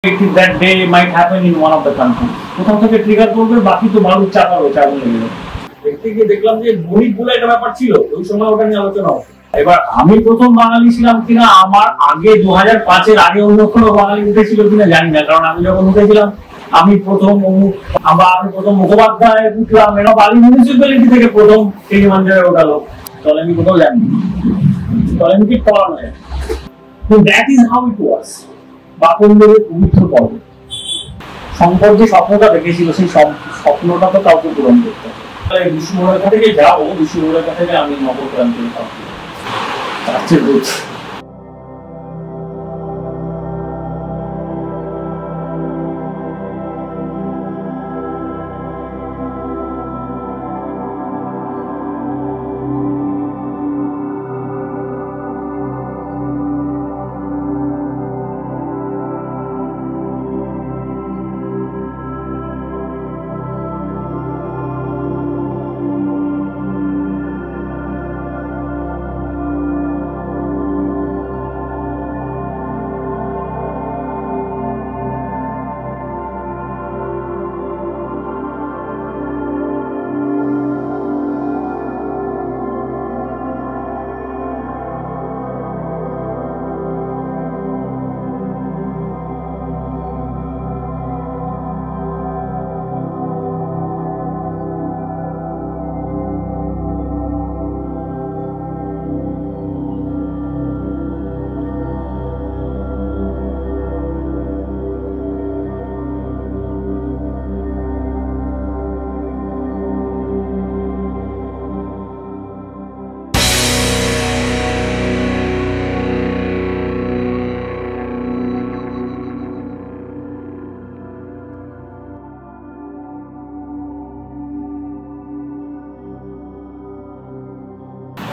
that day might happen in one of the countries. কোথাও থেকে trigger করবে, বাকি তো মানুষ চাপা রয়েছে, আগুন লেগে যাবে। দেখতে গিয়ে দেখলাম যে গণিত বলে একটা ব্যাপার ছিল, ওই সময় ওটা নিয়ে আলোচনা হতো। এবার আমি প্রথম বাঙালি ছিলাম কিনা, আমার আগে 2005-এর আগে অন্য কোনো বাঙালি উঠেছিল কিনা জানি না, কারণ আমি যখন উঠেছিলাম আমি প্রথম মুখোপাধ্যায় উঠলাম, বালি মিউনিসিপ্যালিটি থেকে প্রথম কিলিমাঞ্জারো ওঠালো, তাহলে আমি কোথাও জানি, তাহলে আমি কি পড়ানো যায়। দ্যাট ইজ হাউ ইট ওয়াজ। বাকন্দেরের পবিত্র পর্ব, শঙ্কর যে স্বপ্নটা দেখেছিল সেই স্বপ্নটা তো কাউকে পূরণ করতে হবে। বিষ্ণুরেখা থেকে যাবো, বিষ্ণুরেখা থেকে আমি নবক্রান্তির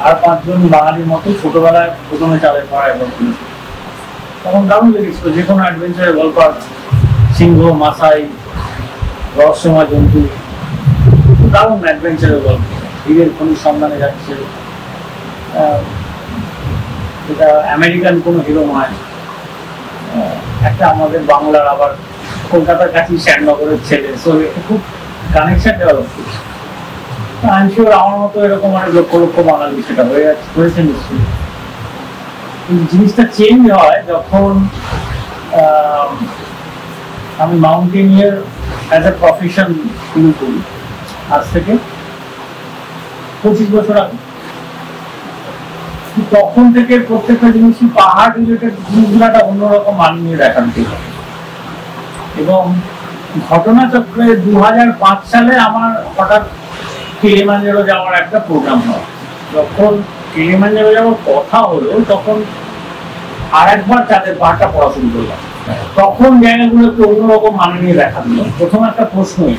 আর পাঁচজন বাঙালির মতো ছোটবেলায় প্রথমে চালের পাড়ায় তখন দারুণ লেগেছিল। যে কোনো অ্যাডভেঞ্চারের গল্প, সিংহ, মাসাই, রহস্যময় জন্তু, দারুণ অ্যাডভেঞ্চারের গল্প। হীরের খনির সন্ধানে যাচ্ছে, এটা আমেরিকান কোনো হিরো নয়, একটা আমাদের বাংলার, আবার কলকাতার কাছে শ্যামনগরের ছেলে, সো এটা খুব কানেকশন ডেভেলপ করছে। আমি শিওর আমার মতো এরকম অনেক লক্ষ লক্ষ বাঙালি সেটা হয়েছে নিশ্চয়ই। কিন্তু জিনিসটা চেঞ্জ হয় যখন আমি মাউন্টেনিয়ার অ্যাজ এ প্রফেশন শুরু করি, আজ থেকে 25 বছর আগে। তখন থেকে প্রত্যেকটা জিনিসই পাহাড় রিলেটেড জিনিসগুলাটা অন্যরকম মানিয়ে দেখান ছিল। এবং ঘটনাচক্রে 2005 সালে আমার হঠাৎ কিলিমাঞ্জারো যাওয়ার একটা প্রোগ্রাম হয়। যখন কিলিমাঞ্জারো যাওয়ার কথা হলো তখন আর একবার চাঁদের পাহাড়টা পড়া শুরু করলাম। তখন জায়গাগুলোকে অন্যরকম মানিয়ে দেখা দিল। প্রথম একটা প্রশ্নই,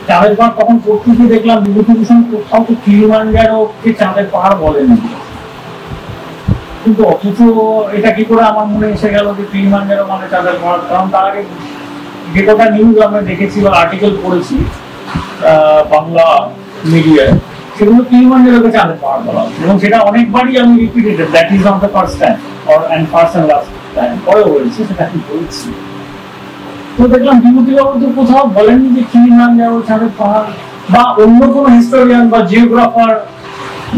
চাঁদের পাহাড় তখন পড়তে দেখলাম বিভূতিভূষণ কোথাও তো কিলিমাঞ্জারোকে চাঁদের পাহাড় বলেন, কিন্তু অথচ এটা কি করে আমার মনে এসে গেল যে কিলিমাঞ্জারো মানে চাঁদের পাহাড়। কারণ তার আগে যে কটা নিউজ আমরা দেখেছি বা আর্টিকেল পড়েছি বাংলা মিডিয়ায়, সেগুলো কিলিমাঞ্জারোকে চাঁদের পাহাড় বলা, এবং সেটা অনেকবারই আমি repeated, that is not the first time or and first and last time, পরেও হয়েছে, সেটা আমি বলছি। তো দেখলাম বিভূতিবাবু তো কোথাও বলেননি যে কিলিমাঞ্জারো চাঁদের পাহাড়, বা অন্য কোনো হিস্টোরিয়ান বা জিওগ্রাফার,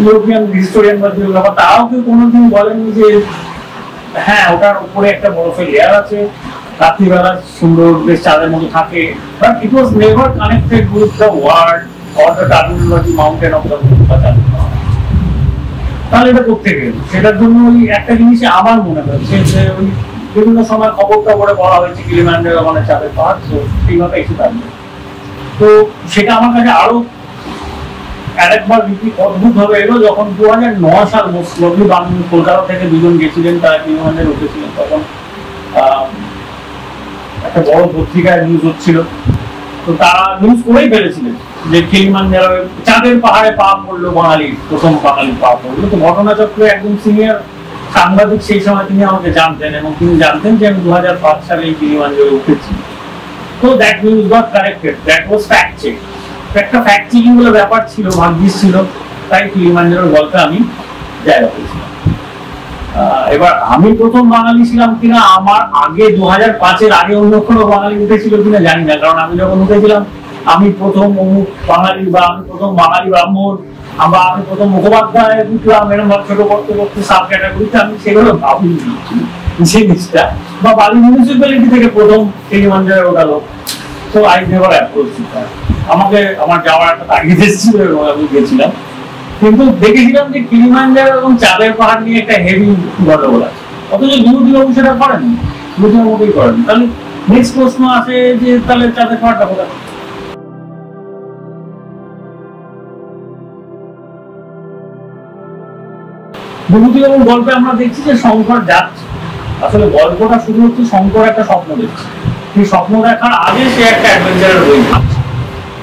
ইউরোপিয়ান হিস্টোরিয়ান বা জিওগ্রাফার, তারাও কেউ কোনোদিন বলেননি যে হ্যাঁ ওটার উপরে একটা বরফের লেয়ার আছে, রাত্রিবেলা সুন্দর বেশ চাঁদের মতো থাকে, but it was never connected with the world or the terminology mountain of the moon। তাহলে এটা করতে গেলে সেটার জন্য ওই একটা জিনিসই আমার মনে হচ্ছে যে ওই বিভিন্ন সময় খবর টবরে বলা হয়েছে কিলিমাঞ্জারো মানে চাঁদের পাহাড়, তো সেইভাবে একটু থাকবে। তো সেটা আমার কাছে আরো আরেকবার অদ্ভুত ভাবে এলো যখন 2009 সাল মোস্টলি কলকাতা থেকে দুজন গেছিলেন, তারা কিলিমাঞ্জারো উঠেছিলেন। তখন একটা বড় পত্রিকায় নিউজ হচ্ছিল, তো তারা নিউজ করেই ফেলেছিলেন যে কিলিমাঞ্জারো চাঁদের পাহাড়ে পা পড়লো, বাঙালি প্রথম বাঙালি পা পড়লো। তো ঘটনাচক্রে একদম সিনিয়র সাংবাদিক সেই সময় তিনি আমাকে জানতেন, এবং তিনি জানতেন যে আমি 2005 সালে কিলিমাঞ্জারো উঠেছি। তো that news got corrected, that was fact check. একটা ফ্যাক্ট চেকিং বলে ব্যাপার ছিল, ভাগ্যিস ছিল, তাই কিলিমাঞ্জারোর গল্পে আমি জায়গা পেয়েছিলাম। এবার আমি প্রথম বাঙালি ছিলাম কিনা, আমার আগে 2005-এর আগে অন্য কোনো বাঙালি উঠেছিল কিনা জানি না, কারণ আমি যখন উঠেছিলাম আমি প্রথম অমুক বাঙালি বা আমি প্রথম বাঙালি ব্রাহ্মণ বা আমি প্রথম মুখোপাধ্যায় উঠলাম, এরকম ছোট করতে করতে সাব ক্যাটাগরিতে আমি সেগুলো ভাবিনি জিনিসটা, বা বালি মিউনিসিপ্যালিটি থেকে প্রথম কিলিমাঞ্জারো ওঠালো। তো আই নেভার অ্যাপ্রোচ দ্যাট। আমাকে আমার যাওয়ার একটা তাগিদ এসেছিল এবং আমি গেছিলাম, কিন্তু দেখেছিলাম যে কিলিমাঞ্জারো এবং চাঁদের পাহাড় নিয়ে একটা হেভি গন্ডগোল আছে, অথচ বিভূতিবাবু সেটা করেনি, বিভূতিবাবুই করেন। তাহলে নেক্সট প্রশ্ন আসে যে তাহলে চাঁদের পাহাড়টা কোথায়? বিভূতিবাবুর গল্পে আমরা দেখছি যে শঙ্কর যাচ্ছে, আসলে গল্পটা শুরু হচ্ছে শঙ্কর একটা স্বপ্ন দেখছে, সেই স্বপ্ন দেখার আগে সে একটা অ্যাডভেঞ্চারের বই পড়ছে।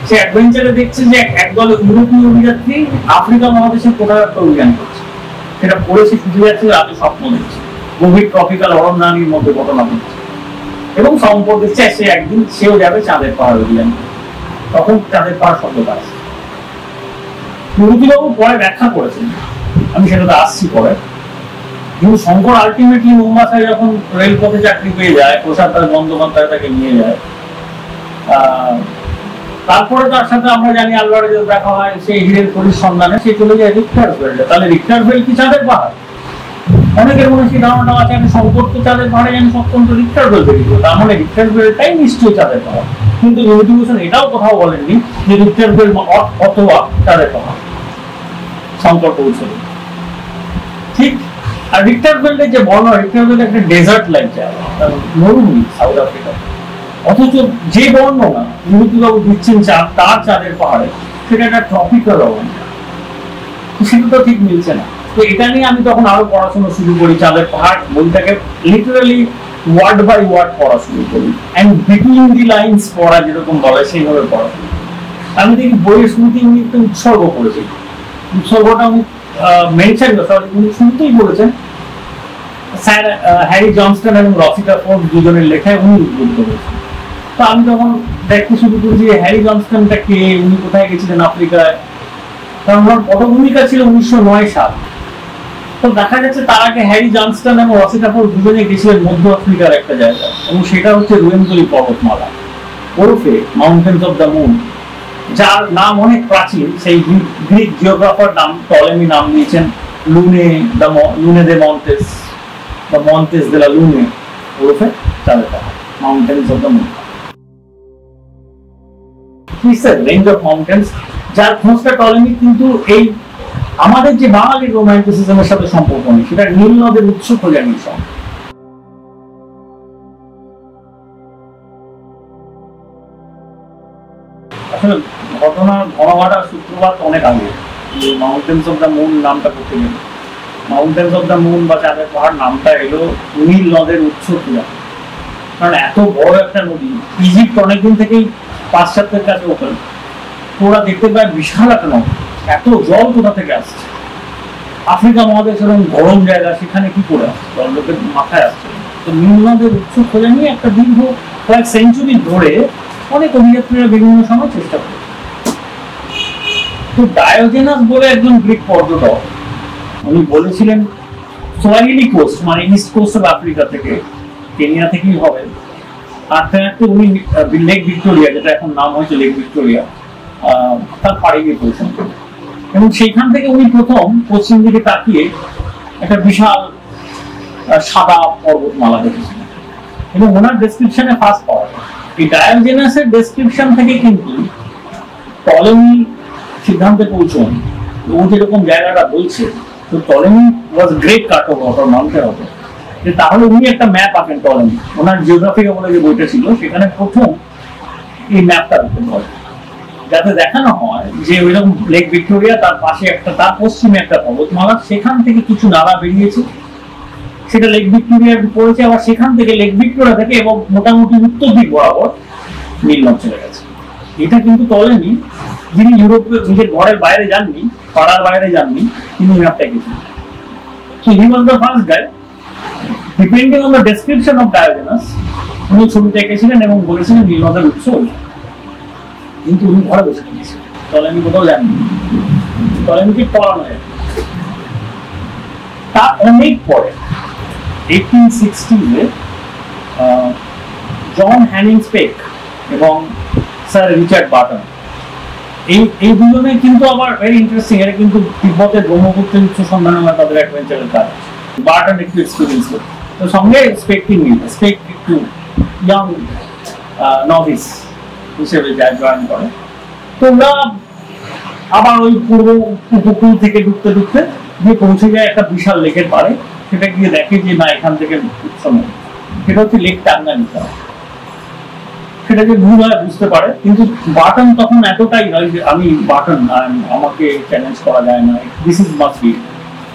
সে অ্যাডভেঞ্চারে দেখছে যে একদল ইউরোপীয় অভিযাত্রী আফ্রিকা মহাদেশের কোথাও একটা অভিযান করছে, সেটা পড়েছে শুধু যাচ্ছে, রাতে স্বপ্ন দেখছে গভীর ট্রপিক্যাল অরণ্যানীর মধ্যে ঘটনা ঘটছে, এবং শঙ্কর দেখছে সে একদিন সেও যাবে চাঁদের পাহাড় অভিযান। তখন চাঁদের পাহাড় শব্দটা আসছে। বিভূতিবাবু পরে ব্যাখ্যা করেছেন, আমি সেটাতে আসছি পরে, কিন্তু শঙ্কর আলটিমেটলি মোম্বাসায় যখন রেলপথে চাকরি পেয়ে যায়, প্রসাদ বন্দ্যোপাধ্যায় তাকে নিয়ে যায়, তারপরে তার সাথে আমরা জানি আলবারেজের দেখা হয়, সেই হীরের খনির সন্ধানে সে চলে যায় রিক্টারফেল্ডে। তাহলে রিক্টারফেল্ড কি চাঁদের পাহাড়? অনেকের মনে সেই ধারণাটা আছে, আমি শঙ্কর তো চাঁদের পাহাড়ে জানি, সপ্তম তো রিক্টারফেল্ড বেরিয়েছিল, তার মানে রিক্টারফেল্ডটাই নিশ্চয়ই চাঁদের পাহাড়। কিন্তু বিভূতিভূষণ এটাও কোথাও বলেননি যে রিক্টারফেল্ড অথবা চাঁদের পাহাড় শঙ্কর পৌঁছল। ঠিক। আর রিক্টারফেল্ডে যে বর্ণনা, রিক্টারফেল্ড একটা ডেজার্ট লাইক জায়গা, মরুভূমি সাউথ আফ্রিকা, অথচ যে বর্ণনা বিভূতিবাবু দিচ্ছেন তার চাঁদের পাহাড়ে, সেটা একটা ট্রপিক্যাল অবস্থা, সেটা তো ঠিক মিলছে না। তো এটা নিয়ে আমি তখন আরো পড়াশোনা শুরু করি, চাঁদের পাহাড় বইটাকে লিটারালি ওয়ার্ড বাই ওয়ার্ড পড়া শুরু করি, এন্ড বিটুইন দি লাইনস পড়া যেরকম বলে সেইভাবে পড়া শুরু করি। আমি দেখি বইয়ের শুরুতে উনি একটা উৎসর্গ করেছি, উৎসর্গটা উনি মেনশন উনি শুরুতেই বলেছেন স্যার হ্যারি জনস্টন এবং রসিটা ফোর্ড দুজনের লেখায় উনি উদ্বুদ্ধ করেছেন। তো আমি তখন দেখতে শুরু করি যে হ্যারি জনস্টনটা কে, উনি কোথায় গেছিলেন আফ্রিকায়, কারণ ওনার পটভূমিকা ছিল 1909 সাল। তো দেখা যাচ্ছে তার আগে হ্যারি জনস্টন এবং রসিটা ফোর্ড দুজনে গেছিলেন মধ্য আফ্রিকার একটা জায়গায়, এবং সেটা হচ্ছে রুয়েনতলি পর্বতমালা ওরফে মাউন্টেন্স অফ দ্য মুন, যার নাম অনেক প্রাচীন। সেই গ্রিক জিওগ্রাফার নাম টলেমি নাম দিয়েছেন লুনে দে মন্টেস বা মন্টেস দে লা লুনে ওরফে চাঁদের পাহাড়, mountains of the moon. Range of mountains, যার খোঁজটা টলেমি কিন্তু এই আমাদের যে বাঙালি রোমান্টিসিজমের সাথে সম্পর্ক নেই, সেটা নীল নদের উৎস খোঁজার মিশন। আসলে ঘটনার ঘনঘটার সূত্রপাত অনেক আগে। মাউন্টেন্স অফ দ্য মুন নামটা করতে গেলে মাউন্টেন্স অফ দ্য মুন বা চাঁদের পাহাড় নামটা এলো নীল নদের উৎস খোঁজা, কারণ এত বড় একটা নদী, ইজিপ্ট অনেকদিন থেকেই পাশ্চাত্যের কাছে ওপেন, ওরা দেখতে পায় বিশাল একটা নদী, এত জল কোথা থেকে আসছে, আফ্রিকা মহাদেশ এবং গরম জায়গা, সেখানে কি করে আসছে, জল লোকের মাথায় আসছে। তো নীল নদের উৎস খোঁজা নিয়ে একটা দীর্ঘ কয়েক সেঞ্চুরি ধরে অনেক অভিযাত্রীরা বিভিন্ন সময় চেষ্টা করে। তো ডায়োজেনাস বলে একজন গ্রিক পর্যটক, উনি বলেছিলেন সোয়াহিলি কোস্ট মানে ইস্ট কোস্ট অফ আফ্রিকা থেকে, কেনিয়া থেকেই হবে, হাঁটতে হাঁটতে উনি লেক ভিক্টোরিয়া, যেটা এখন নাম হয়েছে লেক ভিক্টোরিয়া, তার পাড়ে গিয়ে পৌঁছান, এবং সেইখান থেকে উনি প্রথম পশ্চিম দিকে তাকিয়ে একটা বিশাল সাদা পর্বতমালা দেখেছিলেন, এবং ওনার ডেসক্রিপশনে ফার্স্ট পাওয়া যায়। এই ডায়োজেনাসের ডেসক্রিপশন থেকে কিন্তু টলেমি সিদ্ধান্তে পৌঁছন, ও যেরকম জায়গাটা বলছে, তো টলেমি ওয়াজ গ্রেট কার্টোগ্রাফার মানতে হবে, যে তাহলে উনি একটা ম্যাপ আঁকেন টলেমি, ওনার জিওগ্রাফিক বলে যে বইটা ছিল সেখানে প্রথম এই ম্যাপটা দিতে হয়, যাতে দেখানো হয় যে ওইরকম লেক ভিক্টোরিয়া, তার পাশে একটা, তার পশ্চিমে একটা পর্বতমালা, সেখান থেকে কিছু নালা বেরিয়েছে, সেটা লেক ভিক্টোরিয়া পড়েছে, আবার সেখান থেকে লেক ভিক্টোরিয়া থেকে এবং মোটামুটি উত্তর দিক বরাবর নীল নদ চলে গেছে। এটা কিন্তু টলেমি, যিনি ইউরোপে নিজের ঘরের বাইরে যাননি, পাড়ার বাইরে যাননি, তিনি ম্যাপটা এঁকেছিলেন। So he was the first guy. Depending on the description of Diogenes, উনি ছবিটা এঁকেছিলেন এবং বলেছিলেন নীল নদের উৎস, কিন্তু উনি ঘরে বসে গিয়েছিলেন, টলেমি কোথাও যাননি, টলেমিকে পড়ানো হয়। তার অনেক পরে 1860-এ জন হ্যানিং স্পেক এবং স্যার রিচার্ড বার্টন, এই দুজনে কিন্তু আবার ভেরি ইন্টারেস্টিং, এটা কিন্তু তিব্বতের ব্রহ্মপুত্র উচ্চ সন্ধানময় তাদের অ্যাডভেঞ্চারের কাজ। বার্টন একটু এক্সপিরিয়েন্স করে, তো সঙ্গে স্পেকটি নিয়ে স্পেক একটু ইয়াং নভিস হিসেবে জয়েন করে। তো ওরা আবার ওই পূর্ব উপকূল থেকে ঢুকতে ঢুকতে গিয়ে পৌঁছে যায় একটা বিশাল লেকের পাড়ে। সেটা গিয়ে দেখে যে না, এখান থেকে উৎসব, সেটা হচ্ছে লেক টাঙ্গানিকা। সেটাকে ভুল হয় বুঝতে পারে, কিন্তু বাটন তখন এতটাই নয় যে আমি বাটন, আমাকে চ্যালেঞ্জ করা যায় না, দিস ইজ মাস্ট বি।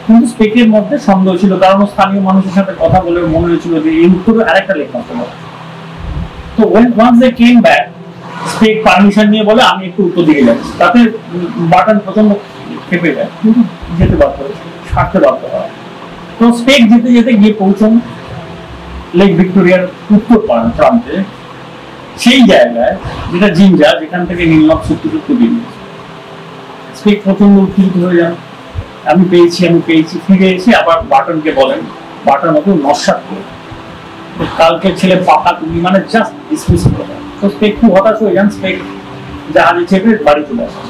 কিন্তু স্পেকের মধ্যে সন্দেহ ছিল, কারণ স্থানীয় মানুষের সাথে কথা বলে মনে হয়েছিল যে এই উত্তরে আরেকটা লেক থাকতে পারে। তো once they came back, Speke permission নিয়ে বলে আমি একটু উত্তর দিকে যাচ্ছি। তাতে বাটন প্রচন্ড খেপে যায়, কিন্তু যেতে বাধ্য হয়, ছাড়তে বাধ্য হয়। তো স্পেক যেতে যেতে গিয়ে পৌঁছন লেক ভিক্টোরিয়ার উত্তর প্রান্তে, সেই জায়গায় যেটা জিঞ্জা, যেখান থেকে নীলনদ সত্যি সত্যি বেরিয়েছে। স্পেক প্রচন্ড উত্তেজিত হয়ে যান, আমি পেয়েছি। ফিরে এসে আবার বাটনকে বলেন, বাটন ওকে নস্বাত করে কালকে ছেলে পাকা তুমি মানে জাস্ট ডিসমিস করে দেন। তো স্পেক খুব হতাশ হয়ে যান, স্পেক জাহাজে চেপে বাড়ি চলে আসেন।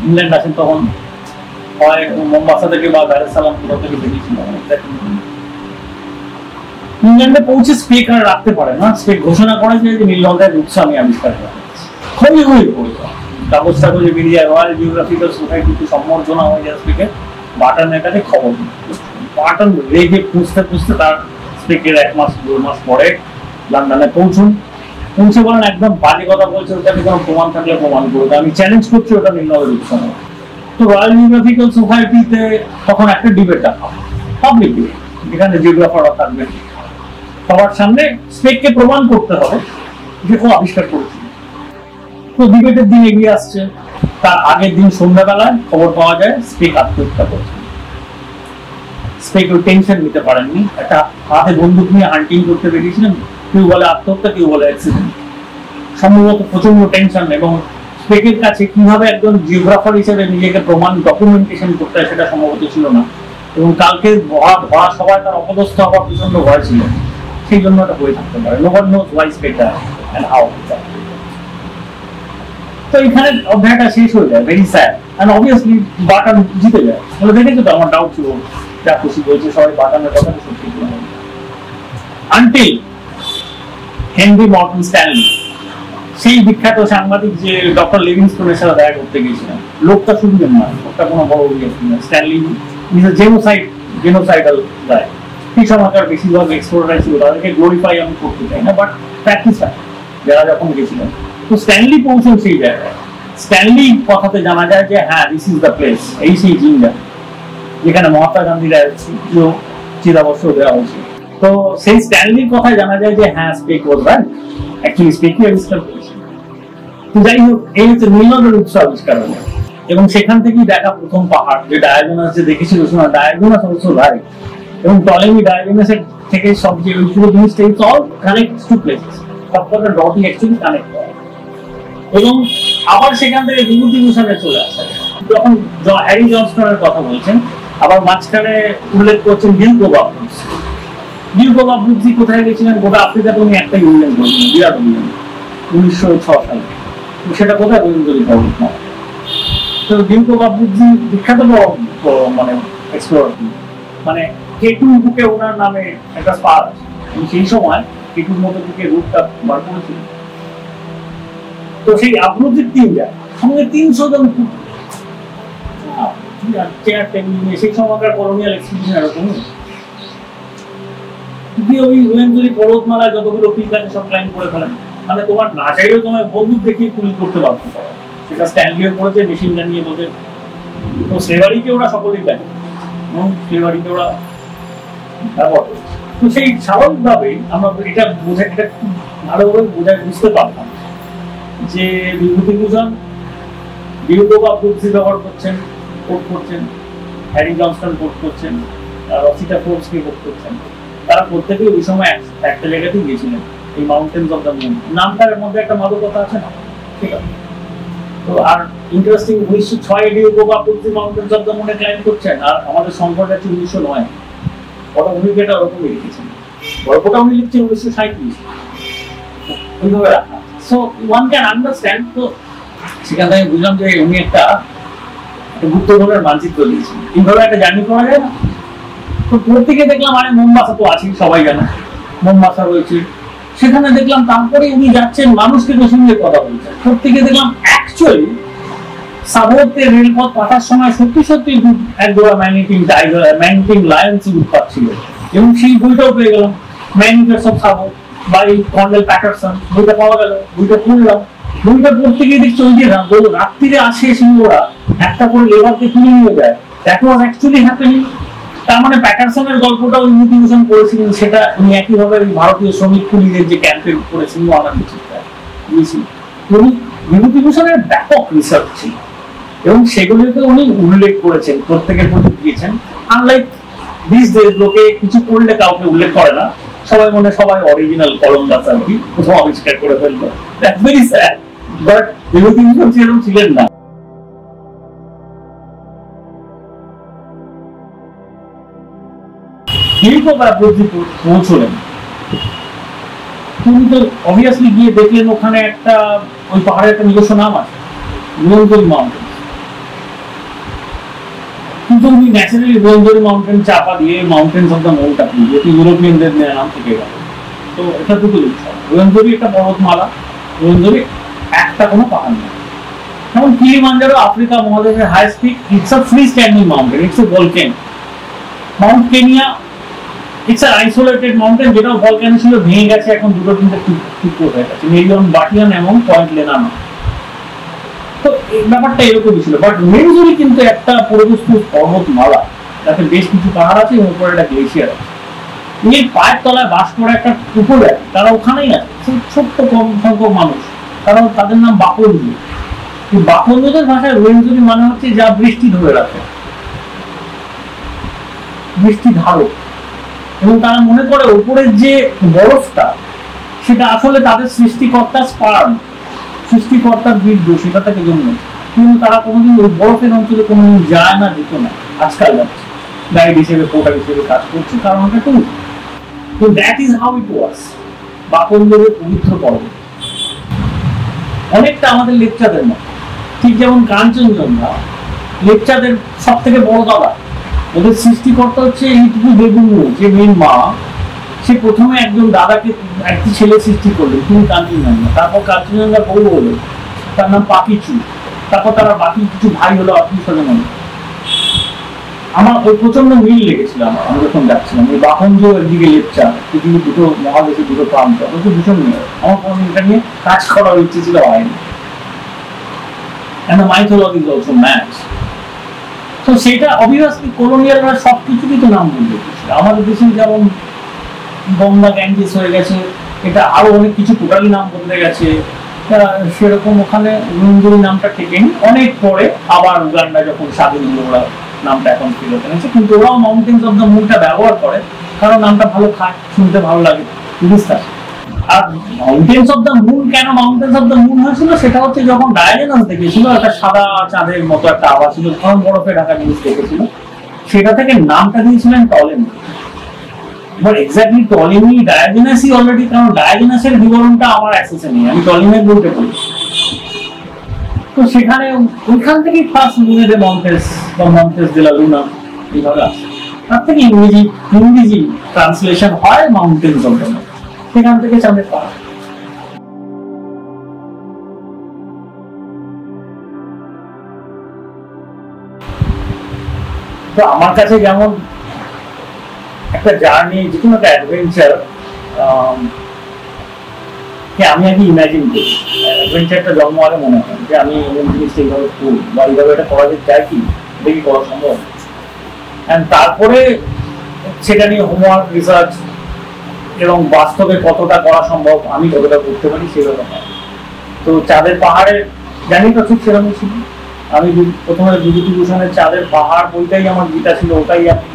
ইংল্যান্ড আসেন তখন হয় মোম্বাসা থেকে বা দার এস সালাম কোথাও থেকে বেরিয়েছিল। ইংল্যান্ডে পৌঁছে স্পেক আর রাখতে পারে না, স্পেক ঘোষণা করে যে নীলনদের উৎস আমি আবিষ্কার করেছি। খুবই হয়ে পড়ল, কাগজ টাগজে বেরিয়ে যায়, রয়্যাল জিওগ্রাফিক্যাল সোসাইটিতে সম্বর্ধনা হয়ে যায় স্পেকের। বাটনের কাছে খবর দিল, বাটন রেগে পুষতে পুষতে তার স্পেকের 1 মাস 2 মাস পরে লন্ডনে পৌঁছে বলেন একদম বাজে কথা বলছে, ওটাকে কোনো প্রমাণ থাকলে প্রমাণ করবে, আমি চ্যালেঞ্জ করছি ওটা নীলনদের উৎস নয়। তো রয়্যাল জিওগ্রাফিক্যাল সোসাইটিতে তখন একটা ডিবেট রাখা, পাবলিক ডিবেট, যেখানে জিওগ্রাফাররা থাকবে, সবার সামনে স্পেককে প্রমাণ করতে হবে যে ও আবিষ্কার করেছিল। তো ডিবেটের দিন এগিয়ে আসছে, তার আগের দিন সন্ধ্যাবেলায় খবর পাওয়া যায় স্পেক আত্মহত্যা করছে। স্পেক ওই টেনশন নিতে পারেননি, একটা হাতে বন্দুক নিয়ে হান্টিং করতে বেরিয়েছিলেন, কেউ বলে আত্মহত্যা, কেউ বলে অ্যাক্সিডেন্ট, সম্ভবত প্রচন্ড টেনশন। এবং স্পেকের কাছে কিভাবে একজন জিওগ্রাফার হিসেবে নিজেকে প্রমাণ ডকুমেন্টেশন করতে হয় সেটা সম্ভবত ছিল না, এবং কালকে ভরা সবাই তার অপদস্থ হওয়ার প্রচন্ড ভয় ছিল। সেই জন্য এটা হয়ে থাকতে পারে, no one knows why Speke died and how. তো এখানে অধ্যায়টা শেষ হয়ে যায়, very sad. And obviously Burton জিতে যায়। বলে দেখেছো তো, আমার ডাউট ছিল, যা খুশি বলছে সবাই বাটনের কথাটা সত্যি ছিল। আনটিল হেনরি মর্টন স্ট্যানলি, সেই বিখ্যাত সাংবাদিক যে ডক্টর লিভিংস্টোনের সাথে দেখা করতে গিয়েছিলেন, লোকটা শুনবেন না, লোকটা কোনো বড় স্ট্যানলি ইজ এ জেনোসাইডাল গায়। সেই সময়কার বেশিরভাগ এক্সপ্লোরার ছিল, তাদেরকে গ্লোরিফাই আমি করতে চাই না, বাট প্র্যাকটিস হয় যারা যখন গেছিলেন। তো স্ট্যানলি পৌঁছন সেই জায়গায়, স্ট্যানলি কথাতে জানা যায় যে হ্যাঁ, দিস ইজ দ্য প্লেস, এই সেই জিঞ্জা যেখানে মহাত্মা গান্ধীর চিতাবর্ষ দেওয়া হয়েছে। তো সেই স্ট্যানলির কথায় জানা যায় যে হ্যাঁ, স্পেক ওয়াজ রাইট, অ্যাকচুয়ালি স্পেকই আবিষ্কার করেছে। তো যাই হোক, এই হচ্ছে নীলনদের উৎস আবিষ্কার হলো, এবং সেখান থেকেই দেখা প্রথম পাহাড়, যে ডায়াগোনাস যে দেখেছিল, শোনা ডায়াগোনাস অলসো রাইট, এবং টলেমি ডায়াগোনাসের থেকে সবচেয়ে ওই পুরো জিনিসটা it's all connect to places, সবকটা ডটই অ্যাকচুয়ালি কানেক্ট হয়। এবং আবার সেখান থেকে বিভূতিভূষণে চলে আসে, যখন হ্যারি জনস্টনের কথা বলছেন, আবার মাঝখানে উল্লেখ করছেন গিলকো বাবুজি কোথায় গেছিলেন, গোটা আফ্রিকাতে উনি একটাই উল্লেখ করেছিলেন, বিরাট উল্লেখ, 1906 সালে। সেটা কোথায় রবীন্দ্রী পর্বত। তো গিলকো বাবুজি বিখ্যাত মানে এক্সপ্লোরার, মানে কেটু বুকে ওনার নামে একটা স্পার আছে, সেই সময় কেটুর মতো দিকে রূপটা বার করেছিল। তো সেই আফ্রোজির টিম যায়, সঙ্গে 300 জন চেয়ার টেবিল নিয়ে, সেই সময়কার কলোনিয়াল এক্সপিডিশন এরকম। ওই রবীন্দ্রী পর্বতমালায় যতগুলো পিক আছে সব ক্লাইম্ব করে ফেলেন, মানে তোমার না চাইলেও তোমায় বন্দুক দেখিয়ে পুলিশ করতে বাধ্য করে। সেটা স্ট্যানলিও করেছে, মেশিন গান নিয়ে বলছে। তো সেবারিকে ওরা সকলেই দেয়, সেবারিকে ওরা ব্যবহার করে। তো সেই স্বাভাবিকভাবেই আমরা এটা ভালোভাবে বুঝতে পারলাম যে বিভূতিভূষণ গিলকো বাবুজি ব্যবহার করছেন, কোট করছেন, হ্যারি জনস্টন কোট করছেন, রসিটা ফোর্বসকে কোট করছেন। তারা প্রত্যেকেই ওই সময় একটা জায়গাতেই গিয়েছিলেন, এই মাউন্টেন্স অফ দ্য মুন নামটার মধ্যে একটা মাদকতা আছে না, ঠিক আছে। তো আর ইন্টারেস্টিং, 1906 গিলকো বাবুজি মাউন্টেন্স অফ দ্য মুনে ক্লাইম্ব করছেন, আর আমাদের সংকট আছে 1909। ওটা উনি যেটা ওরকমই লিখেছেন, গল্পটা উনি লিখছেন 1937 ওইভাবে রাখা। So one can understand. তো সেখান থেকে বুঝলাম যে উনি একটা গুপ্তধনের মানচিত্র দিয়েছেন, এইভাবে একটা জার্নি করা যায় না। তো প্রত্যেকে দেখলাম আরে মোমবাসা তো আছেই, সবাই জানে মোমবাসা রয়েছে, সেখানে দেখলাম তারপরে উনি যাচ্ছেন মানুষকে সঙ্গে কথা বলছেন। প্রত্যেকে দেখলাম অ্যাকচুয়ালি সাবওয়েতে রেলপথ পাঠার সময় সত্যি সত্যি একজোড়া ম্যানিটিং লায়ন্স উৎপাত ছিল, এবং সেই বইটাও পেয়ে গেলাম, ম্যানিটার্স অফ সাবো বাই কর্নেল প্যাটারসন, বইটা পাওয়া গেল, বইটা পড়লাম। বইটা পড়তে গিয়ে দেখছি ওই যে রাত্রিরে আসে সিংহরা একটা করে লেবারকে তুলে নিয়ে যায়, দ্যাট ওয়াজ অ্যাকচুয়ালি হ্যাপেনিং। তার মানে প্যাটারসনের গল্পটা উনি বিভূতিভূষণ করেছিলেন, সেটা উনি একইভাবে ভারতীয় শ্রমিক কুলীদের যে ক্যাম্পে করেছিলেন উনি বিভূতিভূষণের ব্যাপক রিসার্চ ছিল, এবং সেগুলিকে উনি উল্লেখ করেছেন, প্রত্যেকের প্রতি দিয়েছেন। আনলাইক দিস ডেজ লোকে কিছু করলে কাউকে উল্লেখ করে না, সবাই মনে সবাই অরিজিনাল কলমদাস আর কি প্রথম আবিষ্কার করে ফেললো। That's very sad, but Bibhutibhushan সেরকম ছিলেন না। পৌঁছলেন তুমি তো অবভিয়াসলি গিয়ে দেখলেন ওখানে একটা ওই পাহাড়ের একটা নিজস্ব নাম আছে, রুয়েনজোরি মাউন্টেন। কিন্তু উনি ন্যাচারালি রুয়েনজোরি মাউন্টেন চাপা দিয়ে মাউন্টেন্স অফ দ্য মাউন্ট আপনি, যেটি ইউরোপিয়ানদের নাম থেকে গেল। তো এটা দুটো বিষয়, রুয়েনজোরি একটা পর্বতমালা, রুয়েনজোরি একটা কোনো পাহাড় নেই। যেমন কিলিমাঞ্জারো আফ্রিকা মহাদেশের highest peak, it's a free standing mountain, it's a volcano. Mount Kenya it's a isolated mountain, যেটা ভলকেনো ছিল, ভেঙে গেছে, এখন দুটো তিনটে টুকরো হয়ে গেছে, মেরিয়ন বাটিয়ান এবং পয়েন্ট লেনানো। তো এই ব্যাপারটা এরকমই ছিল। বাট রুয়েনজোরি কিন্তু একটা পরিবেশপুর পর্বতমালা, যাতে বেশ কিছু পাহাড় আছে এবং উপরে একটা গ্লেশিয়ার আছে। এই পায়ের তলায় বাস করা একটা উপরে, তারা ওখানেই আছে, ছোট্ট কম সংখ্যক মানুষ, কারণ তাদের নাম বাকঞ্জু। বাকঞ্জুদের ভাষায় রুয়েনজোরি মানে হচ্ছে যা বৃষ্টি ধরে রাখে, বৃষ্টি ধারক। এবং তারা মনে করে উপরের যে বরফটা সেটা আসলে তাদের সৃষ্টিকর্তার স্পার্ম, সৃষ্টিকর্তার বীর্য, সেটা থেকে জন্ম। কিন্তু তারা কোনোদিন ওই বরফের অঞ্চলে কোনোদিন যায় না, যেত না। আজকাল যাচ্ছে, গাইড হিসেবে পোর্টার হিসেবে কাজ করছে, কারণ ওটা ট্যুর। তো দ্যাট ইজ হাউ ইট ওয়াজ। বাকঞ্জরের পবিত্র পর্বত অনেকটা আমাদের লেপচাদের মতো, ঠিক যেমন কাঞ্চনজঙ্ঘা লেপচাদের সব থেকে বড় দাদা। ওদের সৃষ্টিকর্তা হচ্ছে এইটুকু বেগুন, যে মেন মা, সে প্রথমে একজন দাদাকে একটি ছেলে সৃষ্টি করলেন, তিনি কাঞ্চনজঙ্ঘা। তারপর কাঞ্চনজঙ্ঘা বউ হলো, তার নাম পাকিচু। তারপর তারা বাকি কিছু ভাই হলো, আত্মীয় স্বজন হলো। আমার ওই প্রচন্ড মিল লেগেছিল আমি যখন যাচ্ছিলাম, ওই বাকঞ্জ একদিকে লেপচা, পৃথিবীর দুটো মহাদেশে দুটো প্রান্ত, ওকে ভীষণ মিল। আমার কোনো এটা নিয়ে কাজ করার ইচ্ছে ছিল, হয়নি। And the mythology is also matched. তো সেটা অবভিয়াসলি কলোনিয়ালরা সবকিছুরই তো নাম বলতে গেছিল। আমাদের দেশে যেমন গঙ্গা গ্যাঞ্জেস হয়ে গেছে, এটা আরো অনেক কিছু টোটালি নাম বদলে গেছে, সেরকম ওখানে রুয়েনজোরি নামটা ঠেকেনি। অনেক পরে আবার উগান্ডা যখন স্বাধীন হলো, ওরা নামটা এখন ফেরত এনেছে, কিন্তু ওরাও মাউন্টেন্স অফ দ্য মুনটা ব্যবহার করে, কারণ নামটা ভালো খায়, শুনতে ভালো লাগে, বুঝতে। আর মাউন্টেন্স অফ দ্য মুন কেন মাউন্টেন্স অফ দ্য মুন হয়েছিল, সেটা হচ্ছে যখন ডায়োজেনাস দেখেছিল একটা সাদা চাঁদের মতো একটা আভা ছিল, তখন বরফে ঢাকা জিনিস দেখেছিল, সেটা থেকে নামটা দিয়েছিলেন টলেমি। বাট এক্স্যাক্টলি টলেমি ডায়োজেনাসই অলরেডি, কারণ ডায়োজেনাসের বিবরণটা আমার অ্যাক্সেসে নেই, আমি টলেমির বইতে পড়েছি। তো সেখানে ওইখান থেকেই ফার্স্ট মুনেদের মন্টেস বা মন্টেস দে লা লুনা এইভাবে আসে। তার থেকে ইংরেজি ট্রান্সলেশন হয় মাউন্টেন্স অফ দ্য মুন, সেখান থেকে চাঁদের পাহাড়। তো আমার কাছে যেমন একটা জার্নি, যে কোনো একটা অ্যাডভেঞ্চার, আমি আগে ইমাজিন করি, অ্যাডভেঞ্চারটা জন্ম আগে মনে হয় যে আমি এমন জিনিসটা এইভাবে করি বা এইভাবে এটা করা যেতে চাই, কি দেখি করা সম্ভব। তারপরে সেটা নিয়ে হোমওয়ার্ক, রিসার্চ এবং বাস্তবে কতটা করা সম্ভব, আমি কতটা করতে পারি সেরকম। তো চাঁদের পাহাড়ের জানি তো ঠিক সেরকম ছিল। আমি প্রথমে বিভূতিভূষণের চাঁদের পাহাড় বইটাই আমার গীতা ছিল, ওটাই আমি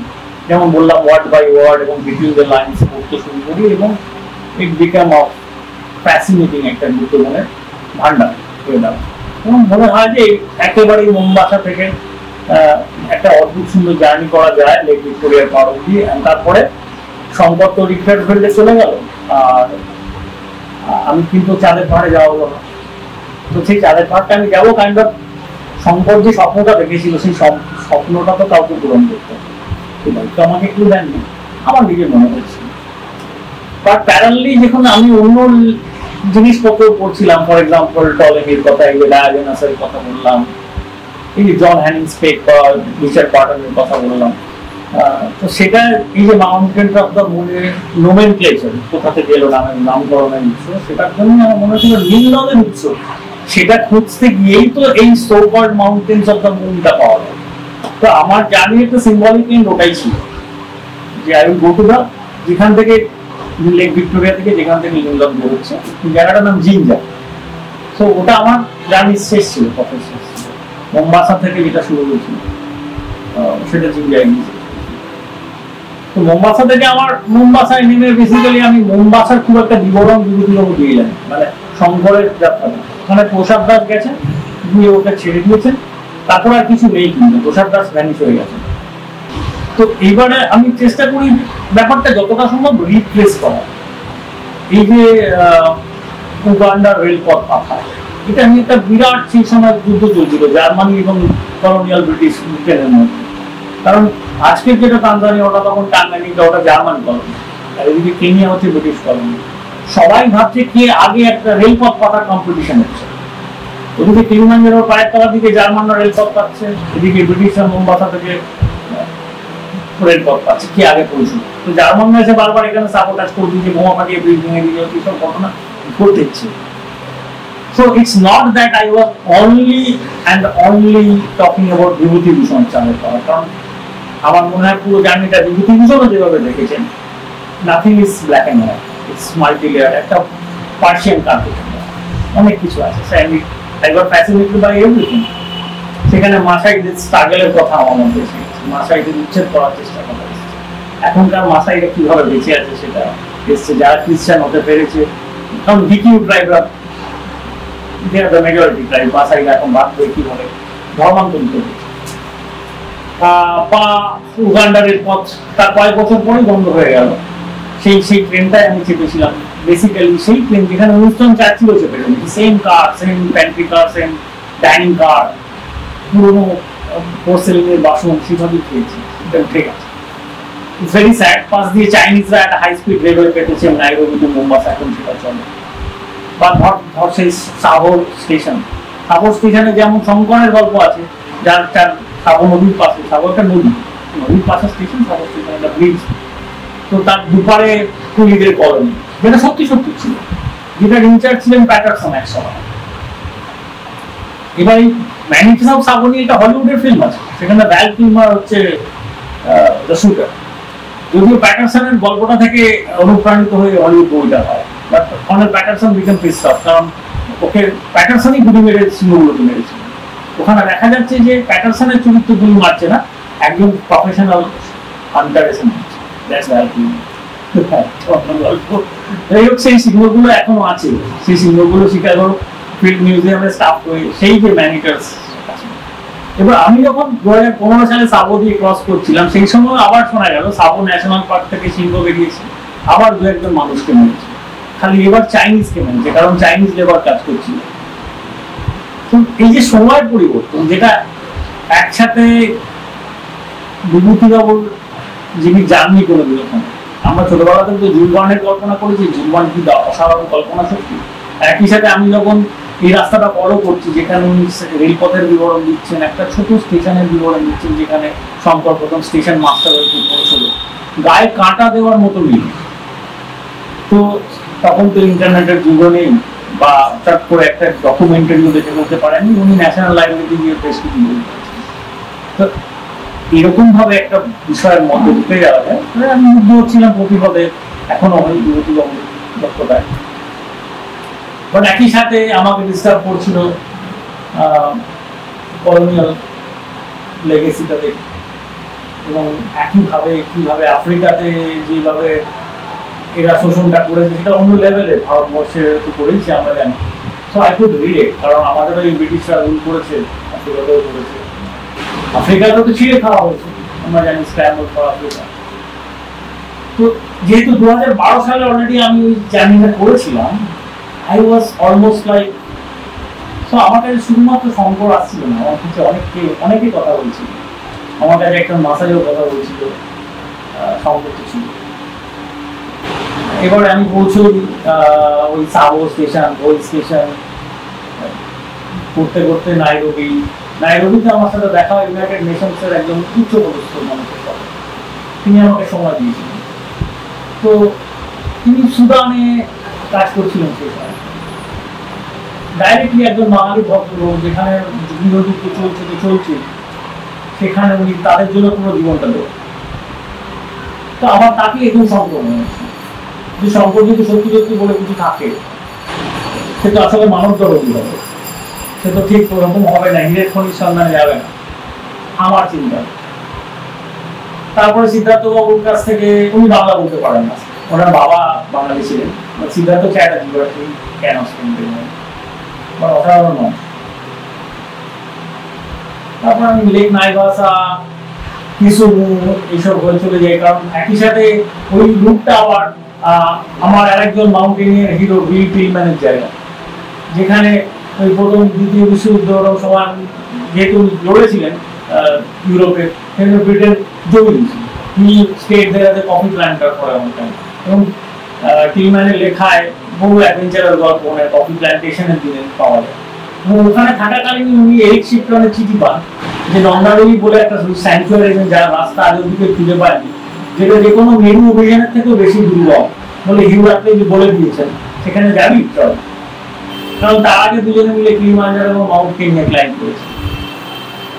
যেমন বললাম ওয়ার্ড বাই ওয়ার্ড এবং বিটুইন দ্য লাইনস পড়তে শুরু করি, এবং ইট বিকাম অফ ফ্যাসিনেটিং একটা গুরুত্বপূর্ণের ভান্ডার হয়ে দাঁড়ায়। এবং মনে হয় যে একেবারেই মোমবাসা থেকে একটা অদ্ভুত সুন্দর জার্নি করা যায় লেক ভিক্টোরিয়ার পার অব্দি। তারপরে সম্পদ তো রিক্টার ফিল্ডে চলে গেল, আর আমি কিন্তু চাঁদের পাহাড়ে যাওয়া হলো না। তো সেই চাঁদের পাহাড়টা আমি যাবো কাইন্ড অফ শঙ্কর যে স্বপ্নটা দেখেছিল সেই স্বপ্নটা তো কাউকে পূরণ করতে হবে, তো আমাকে একটু দেননি, আমার দিকে মনে হয়েছে। বাট প্যারালি যখন আমি অন্য জিনিসপত্র পড়ছিলাম, ফর এক্সাম্পল টলেমির কথা, এই যে ডায়োজেনাসের কথা বললাম, এই যে জন হ্যানিংস পেক বা রিচার্ড বার্টনের কথা বললাম, তো সেটা এই যে মাউন্টেন অফ দ্য মুনের নোমেনক্লেচার কোথা থেকে এলো নামকরণের উৎস, সেটার জন্য আমার মনে হচ্ছিল নীলনদের উৎস, সেটা খুঁজতে গিয়েই তো এই so called mountains of the মুনটা পাওয়া যায়। তো আমার জানি একটা সিম্বলিক এন্ড ওটাই ছিল যে I will go to the, যেখান থেকে লেক ভিক্টোরিয়া থেকে যেখান থেকে নীলনদ বেরোচ্ছে, জায়গাটার নাম জিঞ্জার। তো ওটা আমার জার্নি শেষ ছিল, পথের শেষ ছিল। মোম্বাসা থেকে যেটা শুরু হয়েছিল সেটা জিঞ্জায় গিয়েছে। তো মোম্বাসা থেকে আমার মোম্বাসায় নেমে বেসিক্যালি আমি মোম্বাসার খুব একটা বিবরণ বিভূতিবাবু দিয়ে যাই, মানে শঙ্করের যাত্রাটা ওখানে প্রসাদ দাস গেছেন, গিয়ে ওটা ছেড়ে দিয়েছেন, তারপর আর কিছু নেই, কিন্তু প্রসাদ দাস ভ্যানিশ হয়ে গেছেন। তো এইবারে আমি চেষ্টা করি ব্যাপারটা যতটা সম্ভব রিপ্লেস করা। এই যে উগান্ডার রেলপথ পাখা, এটা নিয়ে একটা বিরাট সেই সময় যুদ্ধ চলছিল জার্মানি এবং কলোনিয়াল ব্রিটিশ ব্রিটেনের মধ্যে। কারণ আজকের যেটা তানজানিয়া, ওটা তখন টাঙ্গানিকা, ওটা জার্মান কলোনি, আর এদিকে কেনিয়া হচ্ছে ব্রিটিশ কলোনি। সবাই ভাবছে কে আগে একটা রেলপথ পাঠার কম্পিটিশন হচ্ছে। ওদিকে কিলিমাঞ্জারোর পায়ের তলার দিকে জার্মানরা রেলপথ পাচ্ছে, এদিকে ব্রিটিশরা মোম্বাসা থেকে রেলপথ পাচ্ছে, কে আগে পৌঁছবে। তো জার্মানরা এসে বারবার এখানে সাবোটাজ করে দিচ্ছে, বোমা ফাটিয়ে ব্রিজ ভেঙে দিয়ে এইসব ঘটনা ঘটেছে। So it's not that I was only talking about Bibhutibhushan চাঁদের পাহাড়, কারণ আমার মনে হয় পুরো জার্নিটা বিভূতিভূষণও যেভাবে দেখেছেন, nothing is black and white, it's multi layer, একটা পার্সিয়ান কার্পেট, অনেক কিছু আছে। I got fascinated by everything. সেখানে মাসাইদের স্ট্রাগলের কথা আমার মধ্যে এসেছে, মাসাইদের উচ্ছেদ করার চেষ্টা করা হয়েছে। এখনকার মাসাইরা কিভাবে বেঁচে আছে সেটা এসছে, যারা খ্রিস্টান হতে পেরেছে, কারণ ভিকিউ ট্রাইবরা the majority tribe, মাসাইরা এখন বাদ হয়ে কিভাবে ধর্মান্তরিত হয়েছে। বা উগান্ডারের পথ তার কয়েক বছর পরেই বন্ধ হয়ে গেল, সেই ট্রেনটাই আমি চেপেছিলাম। বেসিক্যালি সেই ট্রেন যেখানে উইনস্টন চার্চিলও চেপেছেন, সেম কার, সেম প্যান্ট্রি কার, সেম ডাইনিং কার, পুরোনো পোর্সেলিনের বাসন সেভাবেই খেয়েছি, ঠিক আছে। It's very sad. পাশ দিয়ে চাইনিজরা একটা হাই স্পিড রেলওয়ে পেতেছে নাইরোবি টু মোম্বাসা, এখন সেটা চলে। বা ধর সেই সাগর স্টেশন, সাগর স্টেশনে যেমন শঙ্করের গল্প আছে, যার সাগর নদীর পাশে, সাগরটা নদীর পাশে স্টেশন, সাগর স্টেশন একটা ব্রিজ। তো তার দুপারে কুলিদের কলোনি, যেটা সত্যি সত্যি ছিল, যেটা ইনচার্জ ছিলেন প্যাটারসন এক সময়। এবার এই ম্যাগনিফিসেন্ট অফ সাগর নিয়ে একটা হলিউডের ফিল্ম আছে, সেখানে ভ্যাল কিলমার হচ্ছে দ্য শুটার। যদিও প্যাটারসনের গল্পটা থেকে অনুপ্রাণিত হয়ে হলিউড বইটা হয়, but colonel Patterson became pissed off, কারণ ওকে প্যাটারসনই গুলি মেরে সিংহগুলোকে মেরেছিল। ওখানে দেখা যাচ্ছে যে প্যাটারসনের চরিত্র গুলি মারছে না, একজন প্রফেশনাল হান্টার এসে মারছে। That's val Kilmer. সেই সিংহগুলো এখনো আছে, সেই সিংহগুলো শিকাগো ফিল্ড মিউজিয়ামে স্টাফ করে, সেই যে ম্যানিটার্স। এবার আমি যখন 2015 সালে সাবো দিয়ে ক্রস করছিলাম, সেই সময় আবার শোনা গেল সাবো ন্যাশনাল পার্ক থেকে সিংহ বেরিয়েছে, আবার দু একজন মানুষকে মেরেছে, খালি এবার চাইনিজকে মেরেছে, কারণ চাইনিজ লেবার কাজ করছিল। তো এই যে সময়ের পরিবর্তন, যেটা একসাথে বিভূতিবাবুর যিনি জার্নি করে দিয়েছেন। আমরা ছোটবেলা থেকে জুলবানের কল্পনা করেছি, জুলবান কি অসাধারণ কল্পনা শক্তি। একই সাথে আমি যখন এই রাস্তাটা ফলো করছি, যেখানে উনি রেলপথের বিবরণ দিচ্ছেন, একটা ছোট স্টেশনের বিবরণ দিচ্ছেন, যেখানে শঙ্কর প্রথম স্টেশন মাস্টার হয়ে পৌঁছলো, গায়ে কাঁটা দেওয়ার মতো মিল। তো তখন তো ইন্টারনেটের যুগ নেই, বা চট করে একটা ডকুমেন্টারিও দেখে বলতে পারেননি, উনি ন্যাশনাল লাইব্রেরিতে গিয়ে প্রেসক্রিপশন বলতে। তো এরকম ভাবে একটা বিষয়ের মধ্যে ঢুকে যাওয়া যায়। আমি মুগ্ধ হচ্ছিলাম প্রতিপদে, এখনো হয় বিভূতিবাবু দক্ষতায়। বাট একই সাথে আমাকে ডিস্টার্ব করছিল কলোনিয়াল লেগেসিটা দেখে, এবং একইভাবে কিভাবে আফ্রিকাতে যেভাবে এরা শোষণটা করেছে, সেটা অন্য লেভেলে ভারতবর্ষে তো করেছি আমরা জানি। So I could read it, কারণ আমাদেরও এই ব্রিটিশরা রুল করেছে, আফ্রিকাতেও করেছে। আফ্রিকাতে তো ছিঁড়ে খাওয়া হয়েছে, আমরা জানি স্ক্র্যাম্বল ফর আফ্রিকা। তো যেহেতু 2012 সালে অলরেডি আমি ওই জার্নিটা করেছিলাম, আই ওয়াজ অলমোস্ট লাইক, তো আমার কাছে শুধুমাত্র শঙ্কর আসছিল না, আমার কাছে অনেকে কথা বলছিল, আমার কাছে একটা মাসাজেও কথা বলছিল, শঙ্কর তো ছিল। এবারে আমি পৌঁছই ওই সাবো স্টেশন, ওই স্টেশন করতে করতে নাইরোবিতে আমার সাথে দেখা হয় ইউনাইটেড নেশনসের একজন উচ্চপদস্থ মানুষের সাথে। তিনি আমাকে সময় দিয়েছিলেন। তো তিনি সুদানে কাজ করছিলেন সেই সময়। ডাইরেক্টলি একজন বাঙালি ভদ্রলোক, যেখানে গৃহযুদ্ধ চলছে সেখানে উনি তাদের জন্য পুরো জীবনটা দেবেন। তো আমার তাকে এখন সম্পর্ক হয়েছে যে সম্পর্ক যদি সত্যি সত্যি বলে কিছু থাকে, সে তো আসলে মানব দরদি হবে, সে তো ঠিক ওরকম হবে না, হিরের খনির সন্ধানে যাবে না, আমার চিন্তা। তারপরে সিদ্ধার্থ বাবুর কাছ থেকে, উনি বাংলা বলতে পারেন না, ওনার বাবা বাঙালি ছিলেন, সিদ্ধার্থ চ্যাটার্জি কেন অসাধারণ নয়। তারপর আমি লেক নাইভাসা, কিসুমু এইসব হয়ে চলে যাই, কারণ একই সাথে ওই রুটটা আবার আমার আরেকজন মাউন্টেনিয়ার হিরো বিল টিলম্যানের জায়গা, যেখানে ওই প্রথম দ্বিতীয় বিশ্বযুদ্ধের সময় যেহেতু লড়েছিলেন ইউরোপে, সেখানে ব্রিটেন জমি দিয়েছিল, তিনি স্টেট দেয়াতে কফি প্ল্যান্টার করে আমাকে, এবং টিলম্যানের লেখায় বহু অ্যাডভেঞ্চারের গল্প মানে কফি প্ল্যান্টেশনের দিনে পাওয়া যায়। এবং ওখানে থাকাকালীন উনি এরিক শিপটনের চিঠি পান যে নন্দাদেবী বলে একটা স্যাংচুয়ারি, যার রাস্তা আজ অব্দি খুঁজে পায়নি, যেটা যে কোনো মেরু অভিযানের থেকেও বেশি দুর্গম বলে হিউ রাত্রে বলে দিয়েছেন, সেখানে যাবি চল। কারণ তার আগে দুজনে মিলে কিলিমাঞ্জারো এবং মাউন্ট কেনিয়া ক্লাইম্ব করেছে।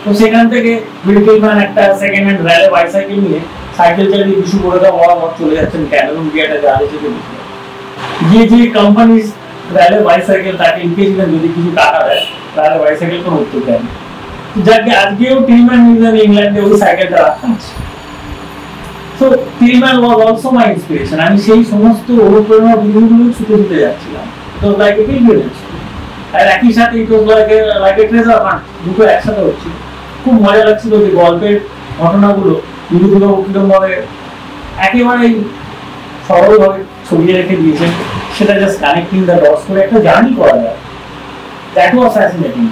তো সেখান থেকে বিল টিলম্যান একটা সেকেন্ড হ্যান্ড র্যালে বাইসাইকেল নিয়ে সাইকেল চালিয়ে ইস্যু করে দেওয়া চলে যাচ্ছেন ক্যানাডন গিয়াটা জাহাজে চেপে বসে। যে কোম্পানি র্যালে বাইসাইকেল তাকে ইনকেছিলেন যদি কিছু টাকা দেয়, র্যালে বাইসাইকেল কোনো উত্তর দেয়নি। যাকে আজকেও টিলম্যান মিউজিয়াম ইংল্যান্ডে ওই সাইকেলটা রাখা আছে। So Tillman was also my inspiration. আমি সেই সমস্ত অনুপ্রেরণা বিন্দুগুলো ছুটে ছুটে যাচ্ছিলাম। তো লাইক এ পিলগ্রিমেজ, আর একই সাথে it was like a treasure hunt, দুটো একসাথে হচ্ছে। খুব মজা লাগছিল যে গল্পের ঘটনাগুলো বিভূতিবাবু কিরকমভাবে একেবারেই সরলভাবে ছড়িয়ে রেখে দিয়েছেন, সেটা জাস্ট কানেক্টিং দ্য ডটস করে একটা জার্নি করা যায়। That was fascinating.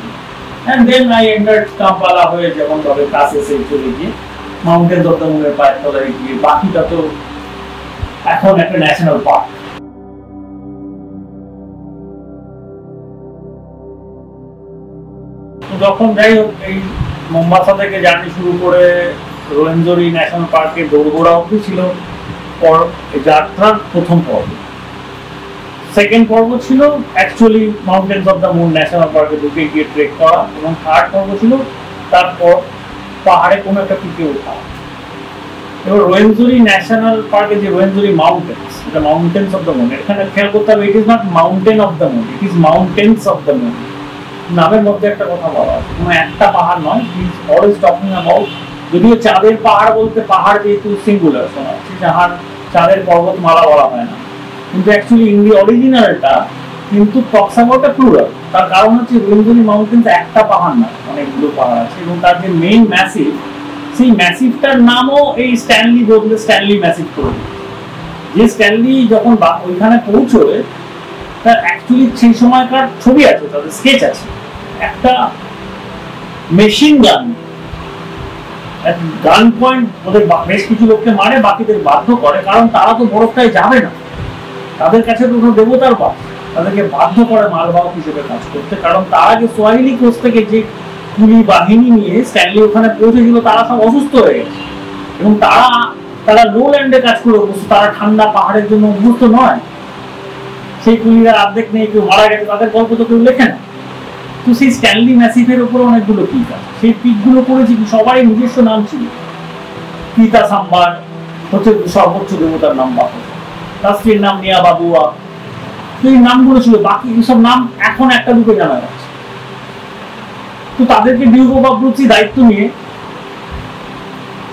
And then I entered Kampala হয়ে যখন তবে কাছে এসে চলে গিয়ে মাউন্টেন অফ দ্য মুনের পায়ের তলায় গিয়ে বাকিটা তো এখন একটা ন্যাশনাল পার্ক। যখন যাই হোক এই মোম্বাসা থেকে জার্নি শুরু করে রোয়েনজোরি ন্যাশনাল পার্কে দৌড়গোড়া অবধি ছিল যাত্রার প্রথম পর্ব। সেকেন্ড পর্ব ছিল actually mountains of the moon national পার্কে ঢুকে গিয়ে ট্রেক করা, এবং থার্ড পর্ব ছিল তারপর পাহাড়ে কোনো একটা পিকে ওঠা। এবার রোয়েনজোরি ন্যাশনাল পার্কে যে রোয়েনজোরি মাউন্টেন্স, এটা মাউন্টেন্স অফ দ্য মুন, এখানে খেয়াল করতে হবে ইট is not mountain of the moon, it is mountains of the moon. নামের মধ্যে একটা কথা বলা আছে, কোনো একটা পাহাড় নয়, he is always talking about, যদিও চাঁদের পাহাড় বলতে পাহাড় যেহেতু সিঙ্গুলার শোনা যাচ্ছে, যাহার চাঁদের পর্বতমালা বলা হয় না, কিন্তু অ্যাকচুয়ালি ইন দি অরিজিনালটা কিন্তু টক্স অ্যাবাউট আ প্লুরাল। তার কারণ হচ্ছে রোয়েনজোরি মাউন্টেন্স একটা পাহাড় না, অনেকগুলো পাহাড় আছে, এবং তার যে মেইন ম্যাসিভ, সেই ম্যাসিভটার নামও এই স্ট্যানলি বদলে স্ট্যানলি ম্যাসিভ করে দিয়েছে। যে স্ট্যানলি যখন ওইখানে পৌঁছবে, তার অ্যাকচুয়ালি সেই সময়কার ছবি আছে, তাদের স্কেচ আছে, একটা মেশিন গান পয়েন্ট ওদের বেশ কিছু লোককে মারে, বাকিদের বাধ্য করে, কারণ তারা তো বরফটায় যাবে না, তাদের কাছে তো কোনো দেবতার বাস, তাদেরকে বাধ্য করে মালবাহক হিসেবে কাজ করতে। কারণ তার আগে সোয়াহিলি কোস্ট থেকে যে কুলি বাহিনী নিয়ে স্ট্যানলি ওখানে পৌঁছেছিল, তারা সব অসুস্থ হয়ে গেছে, এবং তারা লো ল্যান্ডে কাজ করে অভ্যস্ত, তারা ঠান্ডা পাহাড়ের জন্য অভ্যস্ত নয়। সেই কুলিরা অর্ধেক নেই, কেউ মারা গেছে, তাদের গল্প তো কেউ লেখে না। তো সেই স্ট্যানলি ম্যাসিভের উপর অনেকগুলো পিক আছে, সেই পিকগুলো করেছি কি সবাই নিজস্ব নাম ছিল। পিতা সাম্বার হচ্ছে সর্বোচ্চ দেবতার নাম, বাবা তার স্ত্রীর নাম নিয়া বাবুয়া, এই নামগুলো ছিল, বাকি সব নাম এখন একটা দুটো জানা যাচ্ছে। তো তাদেরকে ডিউগো বাবরুচি দায়িত্ব নিয়ে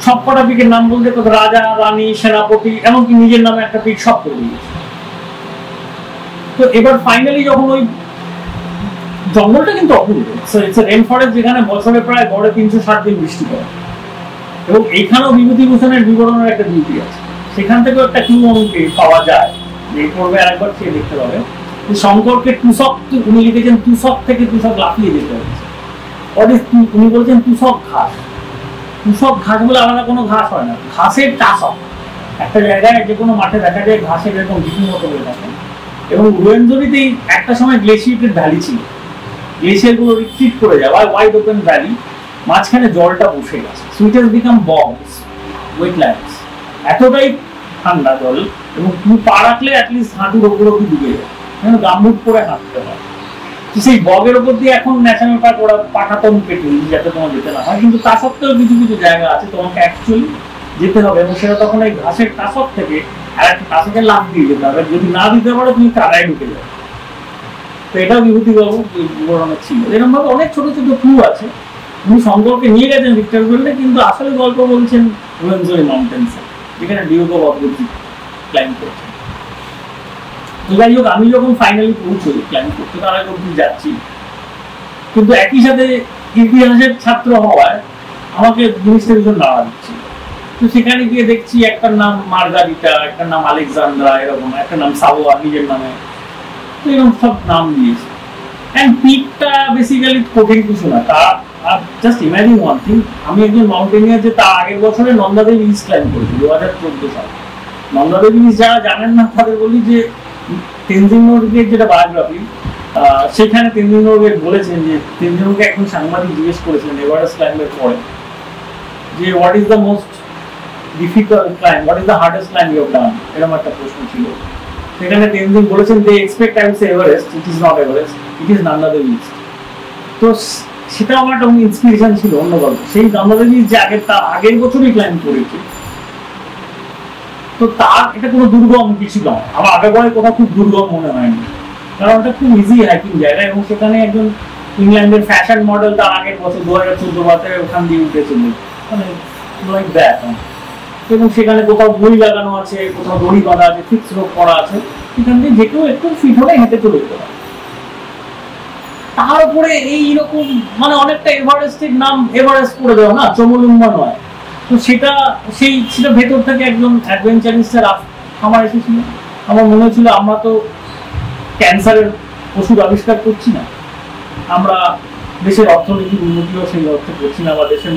সব কটা পিকের নাম বলতে রাজা, রানী, সেনাপতি, এমনকি নিজের নামে একটা পিক সব করে দিয়েছে। তো এবার ফাইনালি যখন ওই জঙ্গলটা কিন্তু অপূর্ব। ইটস রেন ফরেস্ট, যেখানে বছরে প্রায় গড়ে 360 দিন বৃষ্টি পড়ে, এবং এইখানেও বিভূতিভূষণের বিবরণের একটা ডিউটি আছে। সেখান থেকেও একটা ক্লু আমাকে পাওয়া যায়, যে পড়বে আরেকবার সে দেখতে পাবে। শঙ্করকে তুষক, উনি লিখেছেন তুষক থেকে তুষক লাফিয়ে যেতে হচ্ছে। উনি বলছেন তুষক ঘাস। তুষক ঘাস বলে আলাদা কোনো ঘাস হয় না, ঘাসের টাসক। একটা জায়গায় যে কোনো মাঠে দেখা যায় ঘাসের এরকম বিভিন্ন মতো হয়ে থাকে। এবং রুয়েনজরিতেই একটা সময় গ্লেশিয়েটেড ভ্যালি ছিল, গ্লেশিয়ারগুলো রিট্রিট করে যায়, ওয়াইড ওপেন ভ্যালি, মাঝখানে জলটা বসে গেছে। So it has become bogs, wetlands. এতটাই ঠান্ডা জল, এবং তুমি পা রাখলে অ্যাটলিস্ট হাঁটুর ওপর অব্দি ডুবে যায়, গামবুট পরে হাঁটতে হয়। তো সেই বগের ওপর দিয়ে এখন ন্যাশনাল পার্ক ওরা পাঠাতন পেটুল, যাতে তোমার যেতে না হয়। কিন্তু তা সত্ত্বেও কিছু কিছু জায়গা আছে তোমাকে অ্যাকচুয়ালি যেতে হবে, এবং সেটা তখন এই ঘাসের টাসক থেকে আর একটা টাসকের লাফ দিয়ে যেতে হবে। যদি না দিতে পারো তুমি কাদায় ঢুকে যাবে। তো এটাও বিভূতিবাবু বিবরণে ছিল। এরকম ভাবে অনেক ছোট ছোট ক্লু আছে। উনি শঙ্করকে নিয়ে গেছেন ভিক্টোরিয়া, কিন্তু আসলে গল্প বলছেন রুয়েনজরি মাউন্টেন্সে, যেখানে ডিউক অফ অদ্ভুত ক্লাইম্ব করছেন। যাই হোক, আমি যখন ফাইনালি পৌঁছই ক্লাইম্ব করতে, তার আগে অব্দি যাচ্ছি, কিন্তু একই সাথে ইতিহাসের ছাত্র হওয়ায় আমাকে জিনিসটা ভীষণ নাড়া দিচ্ছে। তো সেখানে গিয়ে দেখছি একটার নাম মার্গারিটা, একটার নাম আলেকজান্দ্রা, এরকম একটা নাম সাভোয়া নিজের নামে, তো এরকম সব নাম দিয়েছে। এন্ড পিকটা বেসিক্যালি কঠিন কিছু না। তার জাস্ট ইমাজিন ওয়ান থিং, আমি একজন মাউন্টেনিয়ার যে তার আগের বছরে নন্দাদেবী হিলস ক্লাইম্ব করেছি 2014 সালে। নন্দাদেবী হিলস যারা জানেন না তাদের বলি যে তেনজিং নোরগের যেটা বায়োগ্রাফি, সেখানে তেনজিং নোরগে বলেছেন যে তেনজিং নোরগে একজন সাংবাদিক জিজ্ঞেস করেছিলেন এভারেস্ট ক্লাইম্বের পরে যে what is the most difficult climb, what is the hardest climb you have done, এরকম একটা প্রশ্ন ছিল। সেখানে তেনজিং বলেছেন they expect I will say Everest, it is not Everest, it is Nanda Devi hills. তো সেটা আমার একটা ইন্সপিরেশন ছিল অন্য গল্প। সেই নন্দাদেবী যে তার আগের বছরই ক্লাইম্ব করেছে, তো তার এটা কোনো দুর্গম কিছু নয়, আমার আগে পরে কোথাও খুব দুর্গম মনে হয়নি, কারণ ওটা খুব ইজি হাইকিং জায়গা। এবং সেখানে একজন ইংল্যান্ডের ফ্যাশন মডেল তার আগের বছর 2014 ওখান দিয়ে উঠেছিল, মানে লাইক দ্যাট। এবং সেখানে কোথাও বই লাগানো আছে, কোথাও দড়ি বাঁধা আছে, ফিক্স রোপ করা আছে, সেখান দিয়ে যে কেউ একটু ফিট হলে হেঁটে চলে যেতে পারে। তার উপরে এইরকম মানে অনেকটা এভারেস্টের নাম এভারেস্ট করে দেওয়া না, চমলুম্বা নয়। তো সেটা ভেতর থেকে একজন অ্যাডভেঞ্চারিস্টের আমার এসেছিল। আমার মনে হচ্ছিল আমরা তো ক্যান্সারের ওষুধ আবিষ্কার করছি না, আমরা দেশের অর্থনৈতিক উন্নতিও সেই অর্থে করছি না, বা দেশের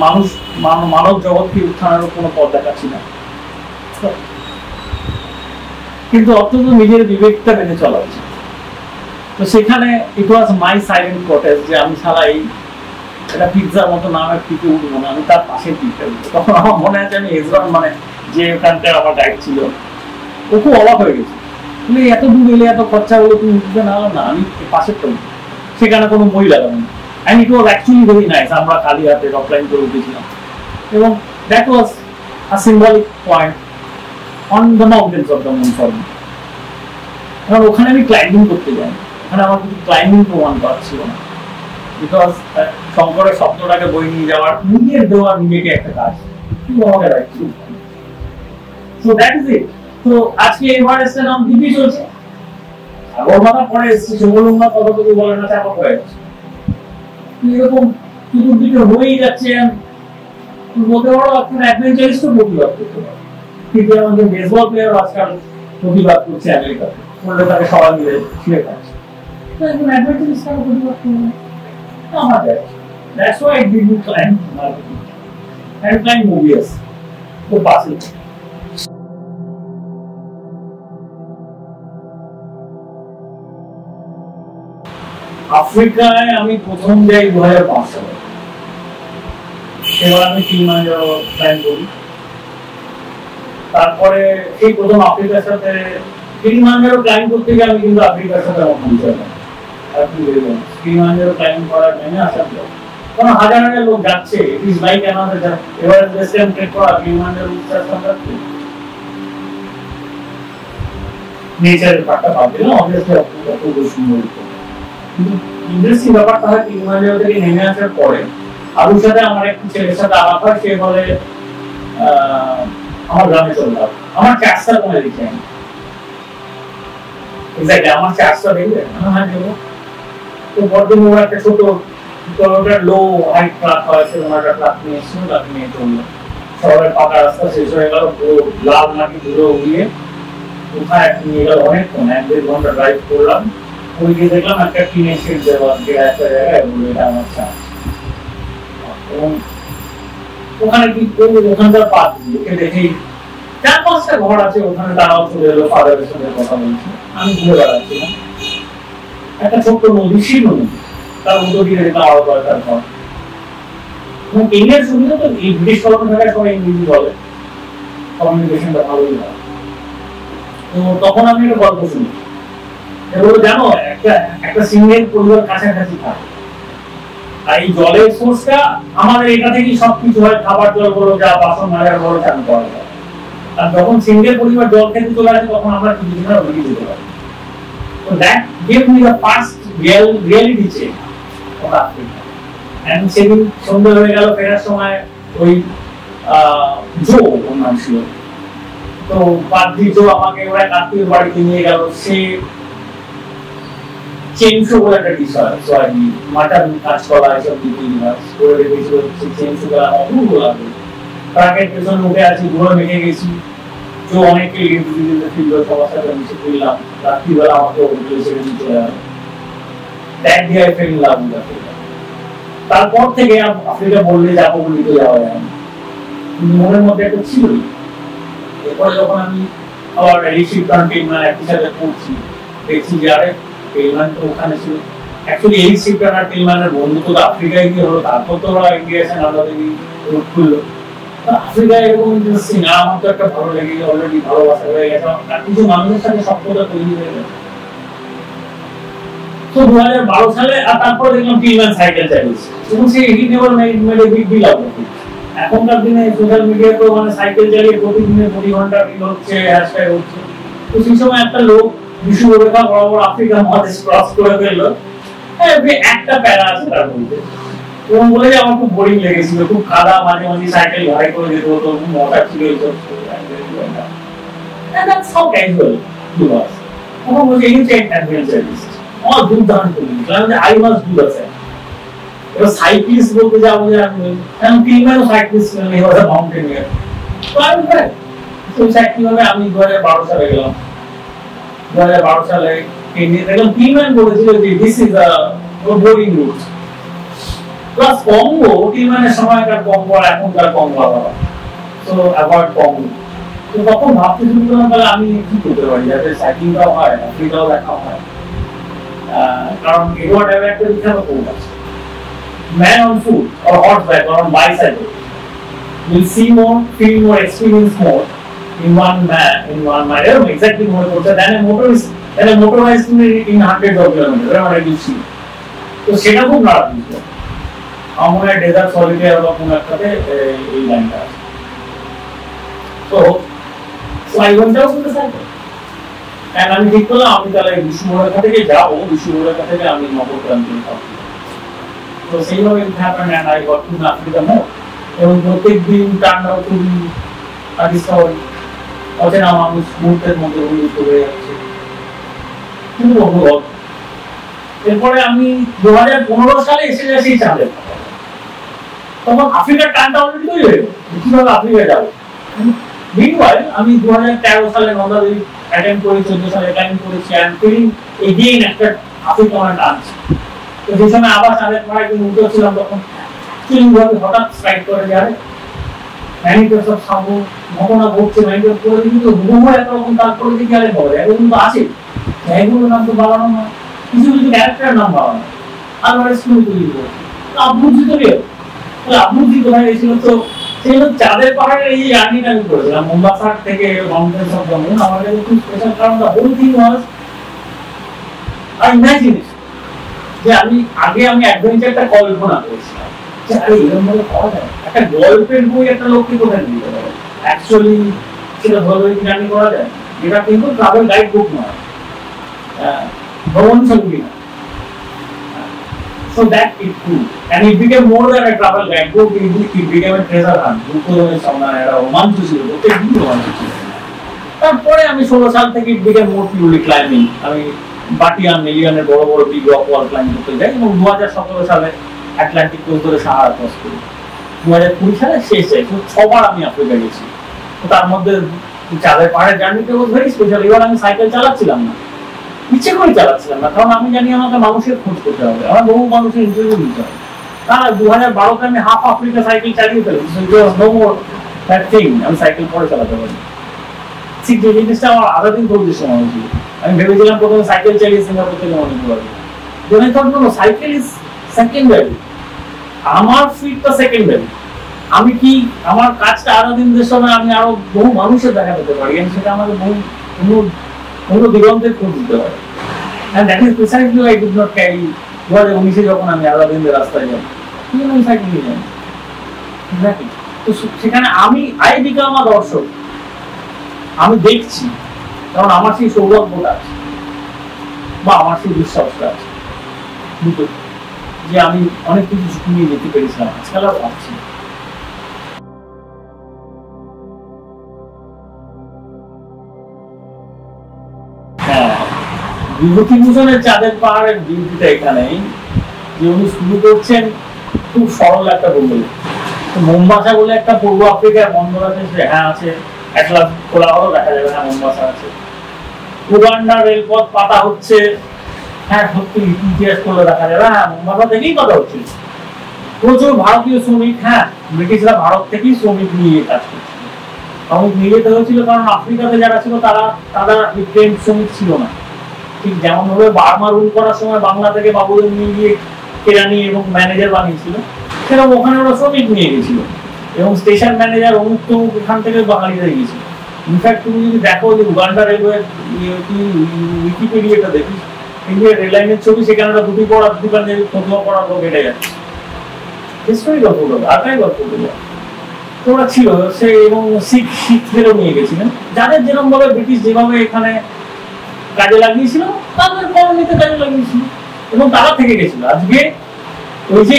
মানব জগৎকে উত্থানেরও কোনো পথ দেখাচ্ছি না। কিন্তু অত্যন্ত নিজের বিবেকটা মেনে চলা উচিত। তো সেখানে ইট ওয়াজ মাই সাইলেন্ট প্রটেস্ট যে আমি শালা এটা পিৎজার মতো নামের পিকে উঠবো না, আমি তার পাশের পিকটা উঠবো। তখন আমার মনে আছে আমি এজরান মানে যে ওখানটায় আমার গাইড ছিল, ও খুব অবাক হয়ে গেছে, তুমি এত দূর এলে এত খরচা হলো তুমি উঠবে না? না, আমি পাশেরটা উঠবো। সেখানে কোনো মই লাগানো না, and it was actually very nice. আমরা খালি হাতে অফলাইন করে উঠেছিলাম, এবং that was a symbolic point on the mountains of the moon for me. কারণ ওখানে আমি ক্লাইম্বিং করতে যাই, ওখানে আমার কিছু ক্লাইম্বিং প্রমাণ পাচ্ছিল না, বিকজ শঙ্করের শব্দটাকে বই নিয়ে যাওয়ার নিজের দেওয়ার নিজেকে একটা কাজ আমাকে রাখছি। So that is it. তো আজকে এভারেস্টের নাম দিবি চলছে, আগরমাথা পরে এসেছে, চমলুম্বা কতটুকু বলে না চাপা পড়ে যাচ্ছে, এরকম চতুর্দিকে হয়েই যাচ্ছে। বলতে পারো এখন অ্যাডভেঞ্চারিস্ট প্রতিবাদ করতে পারো, কিন্তু আমাদের বেসবল প্লেয়ার আজকাল প্রতিবাদ করছে আমেরিকাতে, বললে তাকে সবাই মিলে ছিঁড়ে খাচ্ছে। তো এখন অ্যাডভেঞ্চারিস্ট তাকে প্রতিবাদ করবে আমার যায়। That's why I didn't climb marketing and climb movies to pass it. আফ্রিকায় আমি প্রথম যাই 2005 সালে, এবার আমি কিলিমাঞ্জারো ক্লাইম্ব করি। তারপরে এই প্রথম আফ্রিকার সাথে কিলিমাঞ্জারো ক্লাইম্ব করতে গিয়ে আমি কিন্তু আফ্রিকার সাথে আমার পরিচয় হয়। কিলিমাঞ্জারো ক্লাইম্ব করার জন্য আসাম কোনো হাজার হাজার লোক যাচ্ছে, it is like another Everest base camp trek করা, কিলিমাঞ্জারো উচ্চাস করতে নেচারের পাটটা পাবে না, অবভিয়াসলি অপূর্ব সুন্দর। কিন্তু ইন্টারেস্টিং ব্যাপারটা হয় কিলিমাঞ্জারো থেকে নেমে আসার পরে আরুর সাথে আমার একটু ছেলের সাথে আলাপ হয়। সে বলে আমার গ্রামে চলে যাও, আমার চার্জটা কমে দিচ্ছে। এক্স্যাক্টলি আমার চার্জটা দেখবে, হ্যাঁ দেবো। তো পরদিন ওরা একটা ছোট লো হাইট ট্রাক হয়, সেরকম একটা ট্রাক নিয়ে এসেছিল, ট্রাক নিয়ে চললো। শহরের পাকা রাস্তা শেষ হয়ে গেল, পুরো লাল মাটি ধুলো উড়িয়ে কোথায় নিয়ে গেল অনেকক্ষণ, 1-1.5 ঘন্টা ড্রাইভ করলাম। ওই গিয়ে দেখলাম একটা টিনের শেড দেওয়া, যে একটা জায়গায় বলে এটা আমার চাষ। এবং ওখানে কি করবো, ওখানকার পাত দিয়ে দেখেই 4-5টা ঘর আছে ওখানে, তারাও চলে এলো, ফাদারের সঙ্গে কথা বলছে। আমি ঘুরে বেড়াচ্ছিলাম, একটা ছোট্ট নদী, শিব নদী, তার উল্টো দিকে দেখলাম আরো কয়েকটা ঘর। এবং ইংরেজ সুবিধা তো, এই ব্রিটিশ কলোনি থাকায় সবাই ইংরেজি বলে, কমিউনিকেশনটা ভালোই হয়। তো তখন আমি একটা গল্প শুনি, এগুলো জানো একটা সিঙ্গেল পরিবার কাছাকাছি থাকে, আর এই জলের সোর্সটা আমাদের এটা থেকেই সবকিছু হয়, খাবার জল বলো, যা বাসন মাজার বলো, চান করা যায়। আর যখন সিঙ্গেল পরিবার জল খেতে চলে আসে তখন আমরা কিছু দিন বেরিয়ে যেতে পারি। So that gave me the first reality check of Africa. And সেদিন সন্ধ্যা হয়ে গেল, ফেরার সময় ওই জো ওর নাম ছিল, তো পাদ্রি জো আমাকে ওরা আত্মীয় বাড়িতে নিয়ে গেল। সে চেনশো বলে একটা ডিশ হয়, সরি মাটন কাঁচকলা এসব বিক্রি হয়, করে রেখেছিল। সেই চেনশোটা আমার খুব লাগলো। ট্রাকের পেছনে উঠে আছি, ঘুরে মেখে গেছি। তো অনেকে ফিরল, সবার সাথে মিশে ফিরলাম। রাত্রিবেলা আমাকে হোটেলে ছেড়ে দিতে হবে। That day I fail in love with Africa. তারপর থেকে আফ্রিকা বললে যাবো বলি তো যাওয়া যায় না, মনের মধ্যে একটা ছিলই। এরপরে যখন আমি আবার রিসিভ টেলম্যান একই সাথে পড়ছি, দেখছি যে আরে টেলম্যান তো ওখানে ছিল। অ্যাকচুয়ালি এই শিপটার আর টেলম্যানের বন্ধুত্ব তো আফ্রিকায় গিয়ে হলো, তারপর তো ওরা ইন্ডিয়া এসে আমাদের রুট খুললো। আফ্রিকায় এরকম ইন্টারেস্টিং, আমার তো একটা ভালো লেগে গেছে, অলরেডি ভালোবাসা হয়ে গেছে, আর কিছু মানুষের সাথে সভ্যতা তৈরি হয়ে গেছে। তো 2012 সালে আর তারপরে দেখলাম টিলম্যান সাইকেল চালিয়েছে, এবং সে he never made a big deal out of it. এখনকার দিনে সোশ্যাল মিডিয়া তো মানে সাইকেল চালিয়ে প্রতিদিনে 20 ঘন্টা রিল হচ্ছে, হ্যাশট্যাগ হচ্ছে। তো সেই সময় একটা লোক বিশ্বরেখা বরাবর আফ্রিকা মহাদেশ ক্রস করে ফেললো, একটা প্যারা আছে তার মধ্যে। এবং বলে যে আমার খুব বোরিং লেগেছিল, খুব কাদা, মাঝে মাঝে সাইকেল ভাড়াই করে যেতে হতো, মজা ছিল এইসব। And that's how casual he was. তখন বলছে এই হচ্ছে অ্যাডভেঞ্চারিস্ট, আমার দুর্দান্ত জিনিস, I must do the same. এবার সাইক্লিস্ট বলতে যাবো যে আমি টিলম্যানও cyclist, he was a mountaineer. তো আমি তো কিভাবে আমি 2012 সালে গেলাম। 2012 সালে দেখলাম টিলম্যান বলেছিল যে this is a boring route. Plus Congo, টিলম্যানের সময়কার কঙ্গো আর এখনকার কঙ্গো আলাদা, তো অ্যাভয়েড কঙ্গো। তো তখন ভাবতে শুরু করলাম তাহলে আমি কি করতে পারি যাতে সাইক্লিংটাও হয়, আফ্রিকাও দেখা হয়। কারণ এডওয়ার্ড হ্যাভে একটা বিখ্যাত কোট আছে, man on foot or horseback or on bicycle will see more, feel more, experience more in one man. I don't know exactly what it was, than a motorized in hundreds of kilometers, whatever I do see. তো সেটা খুব নাড়া দিত আমার dessert solitaire বা কোনো একটাতে এই লাইনটা আছে। তো I went out with the cycle. And আমি ঠিক করলাম আমি তাহলে বিশ্বরেখা থেকে যাবো, বিশ্বরেখা থেকে আমি নবক্রান্তি পাবো। তো সেইভাবে it happened and I got to Africa more. এবং প্রত্যেক দিন turn out to be a Discovery, অচেনা মানুষ মুহূর্তের মধ্যে উন্নীত হয়ে যাচ্ছে, কিন্তু অনুভব। এরপরে আমি 2015 সালে এসে যাচ্ছি চাঁদে, তখন আফ্রিকার টার্নটা অলরেডি তৈরি হয়ে গেছে, কিভাবে আফ্রিকা যাবো। Meanwhile, আমি 2013 সালে নন্দাদেবী অ্যাটেন্ড করি, 14 সালে অ্যাটেন্ড করেছি, and feeling again একটা আফ্রিকা মানে টার্ন। তো সেই সময় আবার চাঁদের পাড়ায় উঠে ছিলাম, তখন ফিলিংভাবে হঠাৎ স্ট্রাইক করে যায় ম্যানিফেস্ট অফ সামু ঘটনা ঘটছে, ম্যানিফেস্ট করে দিই তো হুবহু একরকম, তারপরে দেখি আরে হবে এরকম তো আছে, জায়গাগুলোর নাম তো বাড়ানো না, কিছু কিছু ক্যারেক্টারের নাম বাড়ানো, আর স্কুল তৈরি করে আবুজি তো রে, আবুজি কোথায় গেছিল। তো সেই চাঁদের পাহাড়ের এই জার্নিটা আমি করেছিলাম মোম্বাসা থেকে মাউন্টেন্স অফ জম্মু। আমার কাছে খুব স্পেশাল, কারণ the whole thing was I imagine যে আমি অ্যাডভেঞ্চারটা কল্পনা করেছিলাম যে আরে এরকম ভাবে পাওয়া যায়, একটা গল্পের বই একটা লোককে কোথায় দিতে পারে, অ্যাকচুয়ালি সেটা ভাবে জার্নি করা যায়। এটা কিন্তু ট্রাভেল গাইড বুক নয়, ভ্রমণ সঙ্গী না। So that it grew, and it became more than a travel guidebook. It became a treasure hunt. দুঃখজনক সামনে একটা রোমাঞ্চ ছিল, প্রত্যেকদিন রোমাঞ্চ ছিল। তারপরে আমি 16 সাল থেকে it became more purely climbing. আমি বাটিয়ান মিলিয়নের বড় বড় বিগ রক ওয়াল ক্লাইম্ব করতে যাই, এবং 2017 সালে আটলান্টিক কোস্ট ধরে সাহারা ক্রস করি। 2020 সালে শেষ যাই, 6বার আমি আফ্রিকা গেছি। তো তার মধ্যে চাঁদের পাহাড়ের জার্নিটা ওয়াজ ভেরি স্পেশাল। এবার আমি সাইকেল চালাচ্ছিলাম না, ইচ্ছে করে চালাচ্ছিলাম না, কারণ আমি জানি আমাকে মানুষের খোঁজ করতে হবে, আমার বহু মানুষের ইন্টারভিউ দিতে হবে। তার 2012-তে আমি হাফ আফ্রিকা সাইকেল চালিয়ে ফেলেছি। আমি সাইকেল পরে চালাতে পারি। ঠিক যে জিনিসটা আমার আধা দিন করে সময় হয়েছিল। আমি ভেবেছিলাম প্রথমে সাইকেল চালিয়ে সিঙ্গাপুর থেকে অনেক পারবো, সাইকেল ইজ সেকেন্ডারি, আমার ফিটটা সেকেন্ডারি। আমি কি আমার কাজটা আধা দিনের সময় আমি আরো বহু মানুষের দেখা পেতে পারি, এবং সেটা আমাকে বহু অন্য দিগন্তের খোঁজ দিতে পারে। And that is precisely why I did not carry 2019 যখন আমি আধা দিনের রাস্তায় যাই, আমি সাইকেল নিয়ে যাই। তো সেখানে আই বিকাম আ দর্শক, আমি দেখছি, কারণ আমার সেই সৌভাগ্যটা আছে বা আমার সেই বিশ্বাসটা আছে দুটো, যে আমি অনেক কিছু ঝুঁকি নিয়ে যেতে পেরেছিলাম, আজকাল আর পাচ্ছি। হ্যাঁ, বিভূতিভূষণের চাঁদের পাহাড়ের বিউটিটা এখানেই যে উনি শুরু করছেন খুব সরল একটা বলবো, মোম্বাসা বলে একটা পূর্ব আফ্রিকার বন্দর আছে, হ্যাঁ আছে, একটা খোলা হলো দেখা যাবে, হ্যাঁ মোম্বাসা আছে। উগান্ডা রেলপথ পাতা হচ্ছে, হ্যাঁ সত্যি ইতিহাস করলে দেখা যাবে, হ্যাঁ মোম্বাসা থেকেই কথা হচ্ছে। প্রচুর ভারতীয় শ্রমিক, হ্যাঁ ব্রিটিশরা ভারত থেকেই শ্রমিক নিয়ে কাজ করছে। শ্রমিক নিয়ে যেতে হয়েছিল কারণ আফ্রিকাতে যারা ছিল তারা ট্রেন্ড শ্রমিক ছিল না। ঠিক যেমন ভাবে বার্মা রুল করার সময় বাংলা থেকে বাবুদের নিয়ে গিয়ে কেরানি এবং ম্যানেজার বানিয়েছিল, সেরকম ওখানে ওরা শ্রমিক নিয়ে গেছিল, এবং স্টেশন ম্যানেজার অমুক তমুক এখান থেকে বাঙালিরা গিয়েছিল। ইনফ্যাক্ট তুমি যদি দেখো যে উগান্ডা রেলওয়ে উইকিপিডিয়াটা দেখিস, ইন্ডিয়ার রেল লাইনের ছবি, সেখানে দুটি দোকানে ফতুয়া পড়ার লোক হেঁটে যাচ্ছে। হিস্টোরিক্যাল ফটো, আর্কাইভাল ফটো ওরা ছিল সে, এবং শিখদেরও নিয়ে গেছিলেন, যাদের যেরকম ভাবে ব্রিটিশ যেভাবে এখানে কাজে লাগিয়েছিল তাদের কলোনিতে কাজে লাগিয়েছিল, এবং তারা থেকে গেছিল। আজকে ওই যে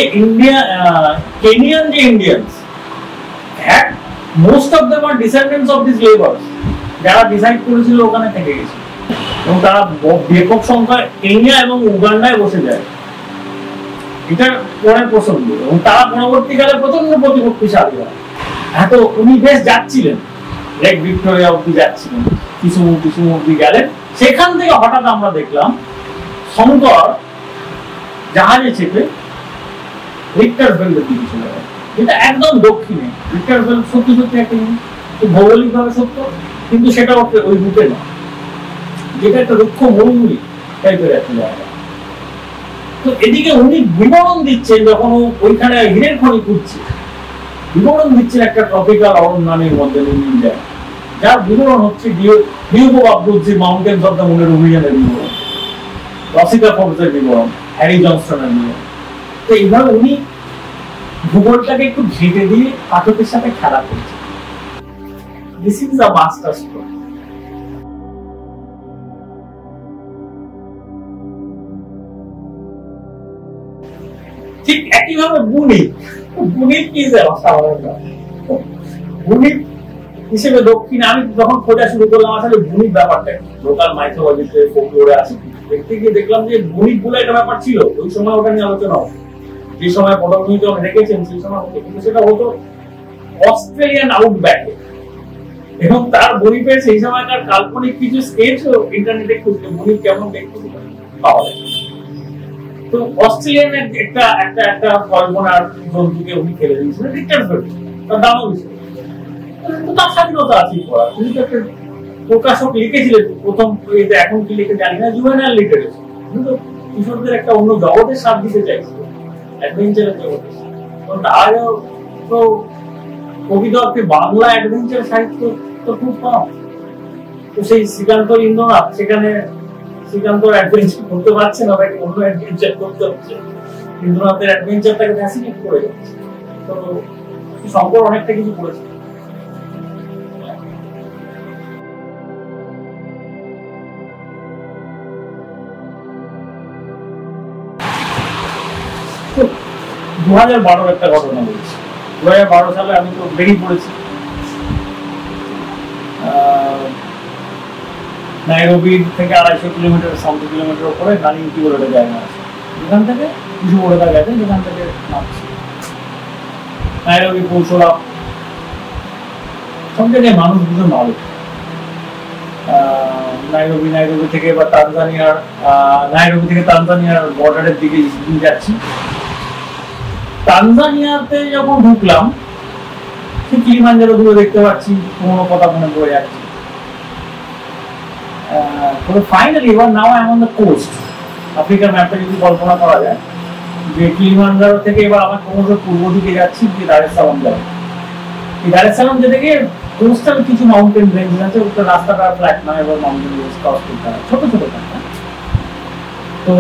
কেনিয়ান যে ইন্ডিয়ানস, হ্যাঁ most of them are descendants of this labours, যারা ডিসাইড করেছিল ওখানে থেকে গেছে, এবং তারা ব্যাপক সংখ্যায় কেনিয়া এবং উগান্ডায় বসে যায়। এটা পরের প্রসঙ্গ, এবং তারা পরবর্তীকালে প্রচন্ড প্রতিপক্ষশালী হয়। হ্যাঁ, তো উনি বেশ যাচ্ছিলেন, লেক ভিক্টোরিয়া অব্দি যাচ্ছিলেন, কিছু অব্দি গেলেন। সেখান থেকে হঠাৎ আমরা দেখলাম শঙ্কর জাহাজে চেপে রিক্টারসভেলের দিকে চলে গেল, যেটা একদম দক্ষিণে। রিক্টারসভেল সত্যি একটা ভৌগোলিক ভাবে সত্য, কিন্তু সেটা ওই রুটে না, যেটা একটা রুক্ষ মরুভূমি টাইপের একটা জায়গা। তো এদিকে উনি বিবরণ দিচ্ছেন, যখন ওইখানে হীরের খনি খুঁজছে, বিবরণ দিচ্ছেন একটা ট্রপিক্যাল অরণ্যের মধ্যে ইন্ডিয়া, যার বিবরণ হচ্ছে Duke of Abruzzi mountains of the মুনের অভিযানের বিবরণ, রসিকা ফোর্সের বিবরণ, হ্যারি জনস্টনের বিবরণ। তো এইভাবে উনি ভূগোলটাকে একটু ঘেঁটে দিয়ে পাঠকের সাথে খেলা করছে। This is the master stroke. ঠিক একইভাবে বুনিক কি যে অসাধারণ, বুনিক হিসেবে দক্ষিণে আমি যখন খোঁজা শুরু করলাম আসলে বুনিক ব্যাপারটা লোকাল মাইথোলজিতে ফোকলোরে আছে, দেখতে গিয়ে দেখলাম যে বুনিক বলে একটা ব্যাপার ছিল। ওই সময় ওটা নিয়ে আলোচনা হতো, যে সময় পটভূমিকে রেখেছেন সেই সময় হতো, কিন্তু সেটা হতো অস্ট্রেলিয়ান আউটব্যাকে, এবং তার বুনিপের সেই সময়কার কাল্পনিক কিছু স্কেচও ইন্টারনেটে খুঁজলে বুনিক কেমন দেখতে পাওয়া যায়। তো অস্ট্রেলিয়ান একটা কল্পনার জন্তুকে উনি ফেলে দিয়েছিলেন রিক্টারসভেল, তার দামও দিয়েছিল, তার স্বাধীনতা আছে পড়া। তিনি তো একটা প্রকাশক লিখেছিলেন প্রথম, এখন কি লিখে জানি না, জুভেনাইল লিটারেচার, কিন্তু কিশোরদের একটা অন্য জগতের স্বাদ দিতে চাইছিল, অ্যাডভেঞ্চারের জগতে। তারও তো প্রকৃত অর্থে বাংলা অ্যাডভেঞ্চার সাহিত্য তো খুব কম। তো সেই শ্রীকান্ত ইন্দ্রনাথ সেখানে শ্রীকান্তর অ্যাডভেঞ্চার করতে পারছে না, তাকে অন্য অ্যাডভেঞ্চার করতে হচ্ছে, ইন্দ্রনাথের অ্যাডভেঞ্চারটাকে ফ্যাসিনেট করে যাচ্ছে। তো শঙ্কর অনেকটা কিছু করেছে। তো 2012 একটা ঘটনা বলছি। 2012 সালে আমি তো বেরিয়ে পড়েছি নাইরোবি থেকে 250 কিলোমিটার 100 কিলোমিটার উপরে নানিংকি বলে একটা জায়গা আছে, যেখান থেকে কিছু ওড়েদা গেছে, যেখান থেকে নামছি নাইরোবি পৌঁছলাম। সব জায়গায় মানুষ ভীষণ ভালো। নাইরোবি থেকে এবার নাইরোবি থেকে তানজানিয়ার বর্ডারের দিকে যাচ্ছি। তানজানিয়াতে যখন ঢুকলাম, কিলিমাঞ্জারো দূরে দেখতে পাচ্ছি, কোনো কথা মনে পড়ে যাচ্ছে। ফাইনালি এবার now I am on the coast. আফ্রিকার ম্যাপটা যদি কল্পনা করা যায় যে কিলিমাঞ্জারো থেকে এবার আমার ক্রমশ পূর্ব দিকে যাচ্ছি, যে দার এস সালাম যাবে। এই দার এস সালাম যেতে গিয়ে কোস্টাল কিছু মাউন্টেন রেঞ্জ আছে, ওটা রাস্তাটা ফ্ল্যাট নয়, এবার মাউন্টেন রেঞ্জ ক্রস করতে হয়, ছোট ছোট জায়গা। তো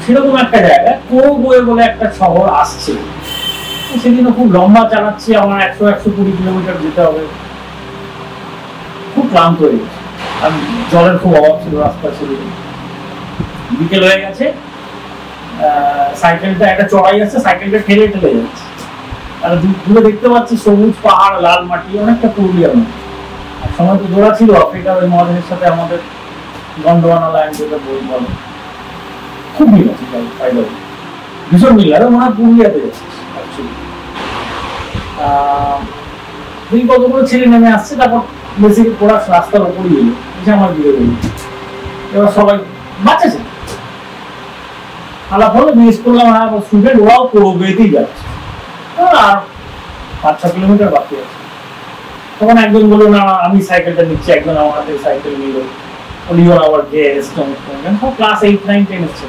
সেরকম একটা জায়গায় কোবয়ে বলে একটা শহর আসছে। সেদিনও খুব লম্বা চালাচ্ছি, আমার 100-120 কিলোমিটার যেতে হবে, খুব ক্লান্ত হয়ে গেছে। আর জলের খুব অভাব ছিল, রাস্তা ছিল। বিকেল হয়ে গেছে, সাইকেলটা একটা চড়াই আছে, সাইকেলটা ঠেলে ঠেলে যাচ্ছে। আর দূরে দেখতে পাচ্ছি সবুজ পাহাড়, লাল মাটি, অনেকটা পুরুলিয়ার মতো। আর সময় তো জোড়া ছিল, আফ্রিকার ওই মহাদেশের সাথে আমাদের গন্ডোয়ানা লাইন যেটা বই বলে, খুব মিল আছে, ভীষণ মিল। আর মনে হয় পুরুলিয়াতে যাচ্ছে। দুই কতগুলো ছেলে নেমে আসছে, তারপর বেসিক ওরা রাস্তার ওপরই এলো, এসে আমার দিকে গেল। এবার সবাই বাচ্চা ছিল, আলাপ হলো, জিজ্ঞেস করলাম হ্যাঁ স্টুডেন্ট, ওরাও কোবেতেই যাচ্ছে, আর 5-6 কিলোমিটার বাকি আছে। তখন একজন বললো না আমি সাইকেলটা নিচ্ছি, একজন আমার হাতে সাইকেল নিল, ওলিওর আবার গেস্ট ক্লাস 8, 9, 10 এসছে।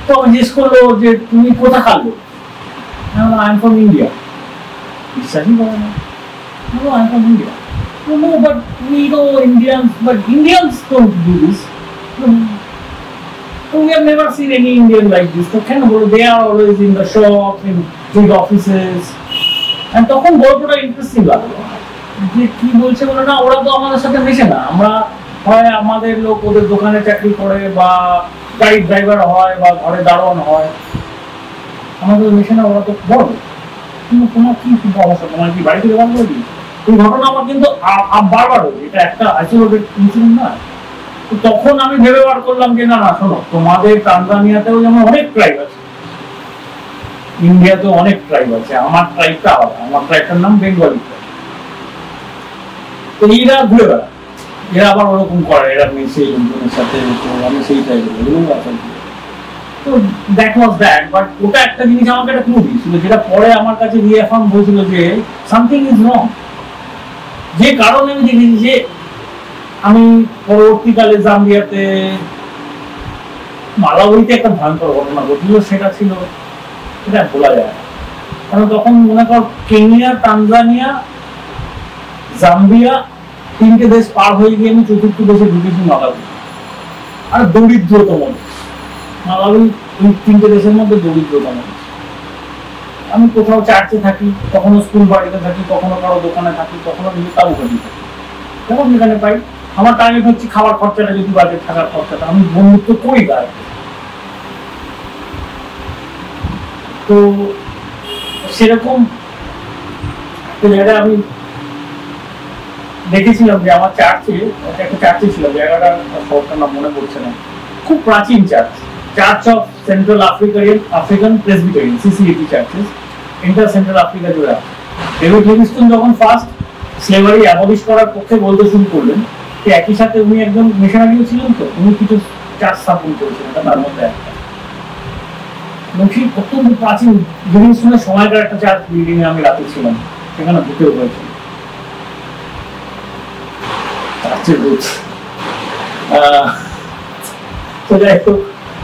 তো আমি জিজ্ঞেস করলো যে তুমি কোথাকার লোক? I am from India. বিশ্বাসই করে না। No, I'm from India. No, but we know Indians, but Indians don't do this. So we have never seen any Indian like this. So they are always in the shops, in big offices. And তখন গল্পটা interesting লাগলো যে কি বলছে বলে না, ওরা তো আমাদের সাথে মেশে না। আমরা হয় আমাদের লোক ওদের দোকানে চাকরি করে, বা গাড়ির ড্রাইভার হয়, বা ঘরে দারোয়ান হয়, আমাদের মেশে না। ওরা তো বড়, কিন্তু তোমার কি অবস্থা, তোমার কি বাড়ি থেকে বার করে দিই? এই ঘটনা আমার কিন্তু বারবার হয়েছে, এটা একটা আইসোলেটেড ইনসিডেন্ট না। তখন আমি ভেবে বার করলাম যে না না শোনো, তোমাদের তানজানিয়াতেও যেমন অনেক ট্রাইব আছে, ইন্ডিয়াতেও অনেক ট্রাইব আছে। আমার ট্রাইবটা আলাদা, আমার ট্রাইবটার নাম বেঙ্গলি ট্রাইব। তো এরা ঘুরে বেড়ায়, এরা আবার ওরকম করে, এরা মিশে লোকজনের সাথে। তো আমি সেই ট্রাইবের, তো দ্যাট ওয়াজ দ্যাট। বাট ওটা একটা জিনিস আমাকে একটা ক্লু দিয়েছিল, যেটা পরে আমার কাছে রিঅ্যাফার্ম হয়েছিল যে সামথিং ইজ রং। যে কারণে আমি দেখেছি যে আমি পরবর্তীকালে জাম্বিয়াতে, মালাউইতে একটা ভয়ঙ্কর ঘটনা ঘটল, সেটা ছিল, এটা বলা যায়। কারণ তখন মনে কর কেনিয়া, তানজানিয়া, জাম্বিয়া 3টে দেশ পার হয়ে গিয়ে আমি 4র্থ দেশে ঢুকেছি, মালাউই। আর দরিদ্রতম মালাউই, এই 3টে দেশের মধ্যে দরিদ্রতম। আমি কোথাও চার্চে থাকি, কখনো স্কুল বাড়িতে থাকি, কখনো কারো দোকানে থাকি, কখনো নিজে তাবু কাটি থাকি, যখন যেখানে পাই। আমার টার্গেট হচ্ছে খাবার খরচাটা, যদি বাজে থাকার খরচাটা, আমি বন্ধুত্ব করি তার। তো সেরকম একটা জায়গায় আমি দেখেছিলাম যে আমার চার্চে, একটা চার্চে ছিল, জায়গাটা শহরটার নাম মনে পড়ছে না, খুব প্রাচীন church, church of Central African Presbyterian, CCAP churches, entire Central Africa জুড়ে আছে। ডেভিড লিভিংস্টোন যখন ফার্স্ট স্লেভারি অ্যাবলিশ করার পক্ষে বলতে শুরু করলেন, একই সাথে উনি একজন মিশনারিও ছিলেন, তো উনি কিছু চার্চ স্থাপন করেছিলেন, তার মধ্যে একটা অত্যন্ত প্রাচীন লিভিংস্টোনের সময়কার একটা চার্চ বিল্ডিং এ আমি রাতে ছিলাম, সেখানে ঢুকেও হয়েছিল।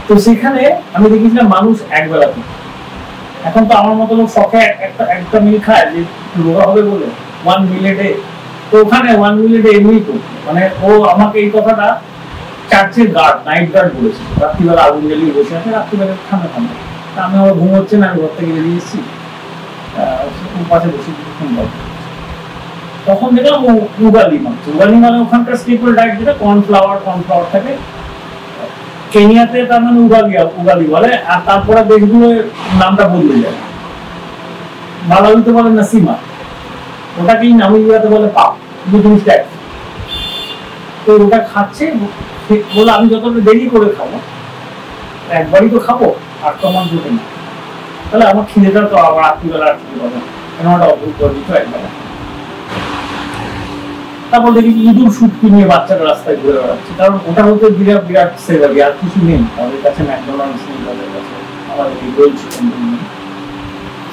তো সেখানে আমি দেখেছিলাম মানুষ একবেলাতে। এখন তো আমার মতো লোক শখে একটা মিল খায় যে রোগা হবে বলে, 1 meal a day। তো ওখানে 1 meal a day এমনি করতো, মানে ও আমাকে এই কথাটা চার্চের গার্ড, নাইট গার্ড বলেছিল। রাত্রিবেলা আগুন জ্বালিয়ে বসে আছে, রাত্রিবেলা ঠান্ডা ঠান্ডা, আমি আমার ঘুম হচ্ছে না, আমি ঘর থেকে বেরিয়ে এসেছি, পাশে বসে কিছুক্ষণ গল্প। তখন দেখলাম উগালি মাছ। উগালি মানে ওখানকার স্টেপল ডায়েট, যেটা কর্নফ্লাওয়ার থাকে। কেনিয়াতে তার মানে উগালি বলে, আর তারপরে দেশগুলো নামটা বদলে যায়। মালাউইতে বলে নাসিমা, ওটাকেই নামিবিয়াতে বলে পাপ। তো ওটা খাচ্ছে, বলে আমি যতটা দেরি করে খাবো, একবারই তো খাবো, আর তো আমার জুটে না, তাহলে আমার খিদেটা তো আবার রাত্রিবেলা আর খেতে পাবো, একটা অদ্ভুত গর্বিত একবেলা। তারপর দেখি ইঁদুর শুটকি নিয়ে বাচ্চারা রাস্তায় ঘুরে বেড়াচ্ছে, কারণ ওটা হতে বিরাট বিরাট সেভারি, আর কিছু নেই আমাদের কাছে, ম্যাকডোনাল্ডস নেই তাদের কাছে, আমাদের এই রোল চিকেন নেই।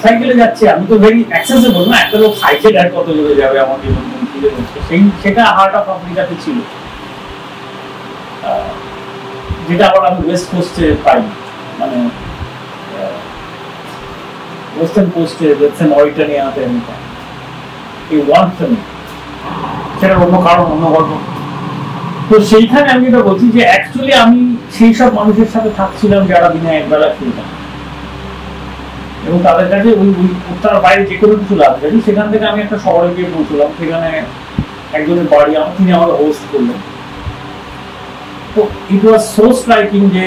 সাইকেলে যাচ্ছে, আমি তো ভেরি অ্যাক্সেসেবল না, একটা লোক সাইকেল আর কত জোরে যাবে আমাকে ফিরে বলছে, সেটা হার্ট অফ আফ্রিকাতে ছিল, যেটা আবার আমি ওয়েস্ট কোস্টে পাই, মানে ওয়েস্টার্ন কোস্টে দেখছেন মরিটানিয়াতে আমি পাই, এই ওয়ানটা নেই, সেটা অন্য কারণ, অন্য গল্প। তো সেইখানে আমি যেটা বলছি যে অ্যাকচুয়ালি আমি সেই সব মানুষের সাথে থাকছিলাম যারা দিনে একবেলা খেতাম, এবং তাদের কাছে ওই তার বাইরে যে কোনো কিছু লাগবে, সেখান থেকে আমি একটা শহরে গিয়ে পৌঁছলাম, সেখানে একজনের বাড়ি তিনি আমাকে হোস্ট করলেন। তো ইট ওয়াজ সো স্ট্রাইকিং যে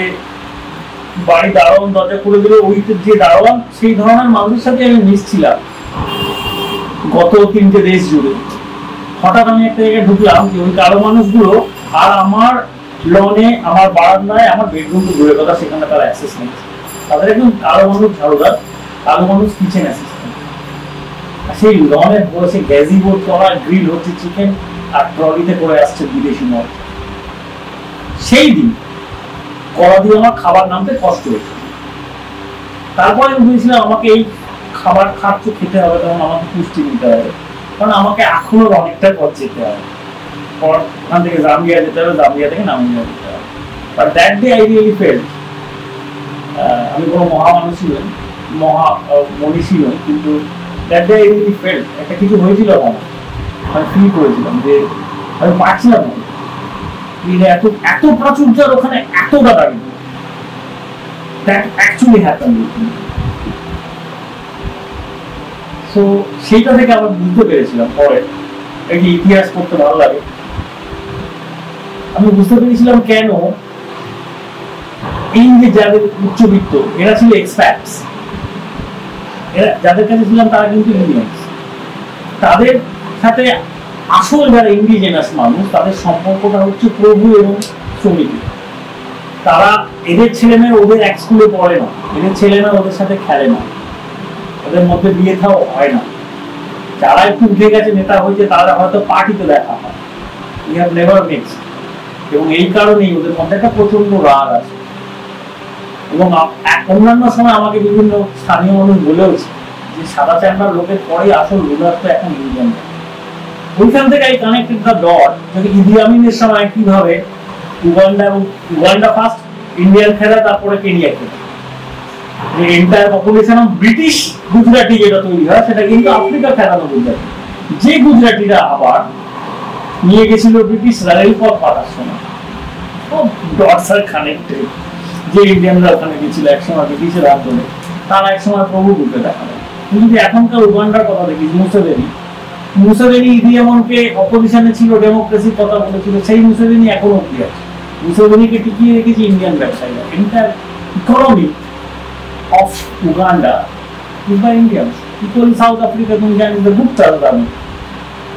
বাড়ি দারোয়ান দরজা করে দিলে ওই যে দারোয়ান, সেই ধরনের মানুষের সাথে আমি মিশছিলাম গত 3টে দেশ জুড়ে। হঠাৎ আমি একটা জায়গায় ঢুকলাম যে ওই কালো মানুষগুলো আর আমার লনে, আমার বারান্দায়, আমার বেডরুম তো দূরের কথা, সেখানে তার অ্যাক্সেস নেই। তাদের একদম কালো মানুষ ঝাড়ুদার, কালো মানুষ কিচেন অ্যাসিস্ট্যান্ট, সেই লনে বসে গ্যাজি বোর্ড করা, গ্রিল হচ্ছে চিকেন, আর ট্রলিতে করে আসছে বিদেশি মদ। সেই দিন কলা দিয়ে আমার খাবার নামতে কষ্ট হয়েছে। তারপরে আমি বুঝেছিলাম আমাকে এই খাবার খাচ্ছ খেতে হবে, তখন আমাকে পুষ্টি নিতে হবে, কারণ আমাকে এখনো অনেকটা পথ যেতে হবে, ওখান থেকে জাম্বিয়া যেতে হবে, জাম্বিয়া থেকে নামিবিয়া যেতে হবে। But that day I really felt, আমি কোনো মহামানব ছিলেন, মনীষী নই, কিন্তু that day I really felt একটা কিছু হয়েছিল আমার, আমি ফিল করেছিলাম যে আমি পারছিলাম না, এত এত প্রাচুর্যের ওখানে এতটা দাঁড়িয়ে, that actually happened with me. So সেইটা থেকে আমরা বুঝতে পেরেছিলাম, পরে এই যে ইতিহাস পড়তে ভালো লাগে, আমি বুঝতে পেরেছিলাম কেন এই যে যাদের উচ্চবিত্ত এরা ছিল এক্সপ্যাটস, এরা যাদের কাছে ছিলাম তারা কিন্তু ইন্ডিয়ান্স, তাদের সাথে আসল যারা ইন্ডিজেনাস মানুষ তাদের সম্পর্কটা হচ্ছে প্রভু এবং শ্রমিক। তারা এদের ছেলেমেয়ে ওদের এক স্কুলে পড়ে না, এদের ছেলেমেয়ে ওদের সাথে খেলে না, ওদের মধ্যে বিয়ে থাও হয় না, যারা একটু উঠে গেছে নেতা হয়েছে তারা হয়তো পার্টিতে দেখা হয়, উই হ্যাভ নেভার মিক্সড, এবং এই কারণেই ওদের মধ্যে একটা প্রচন্ড রাগ আছে। এবং অন্যান্য সময় আমাকে বিভিন্ন স্থানীয় মানুষ বলেওছে যে সাদা চামড়ার লোকের পরে আসল রুলার তো এখন ইন্ডিয়ান। ওইখান থেকে এই কানেক্টেড দ্য ডট, যদি ইদি আমিনের সময় কিভাবে উগান্ডা ফার্স্ট ইন্ডিয়ান খেলা, তারপরে কেনিয়া খেলা, যে entire population of British Gujarati যেটা তৈরি হয় সেটা কিন্তু আফ্রিকা খেলানো গুজরাটি, যে গুজরাটিরা আবার নিয়ে গেছিল ব্রিটিশরা রেলপথ পাঠার সময়, ডটস আর কানেক্টেড। যে ইন্ডিয়ানরা ওখানে গেছিল একসময় ব্রিটিশের হাত ধরে, তারা একসময় প্রভু রূপে দেখা যায়। কিন্তু এখনকার উগান্ডার কথা দেখি, মুসেভেনি ইদি আমিনকে অপোজিশনে ছিল, ডেমোক্রেসির কথা বলেছিল, সেই মুসেভেনি এখনো অব্দি আছে। মুসেভেনিকে টিকিয়ে রেখেছে ইন্ডিয়ান ব্যবসায়ীরা। Enter economy of Uganda is by Indians. Equally South Africa তুমি জানি যে গুপ্ত আর্মি,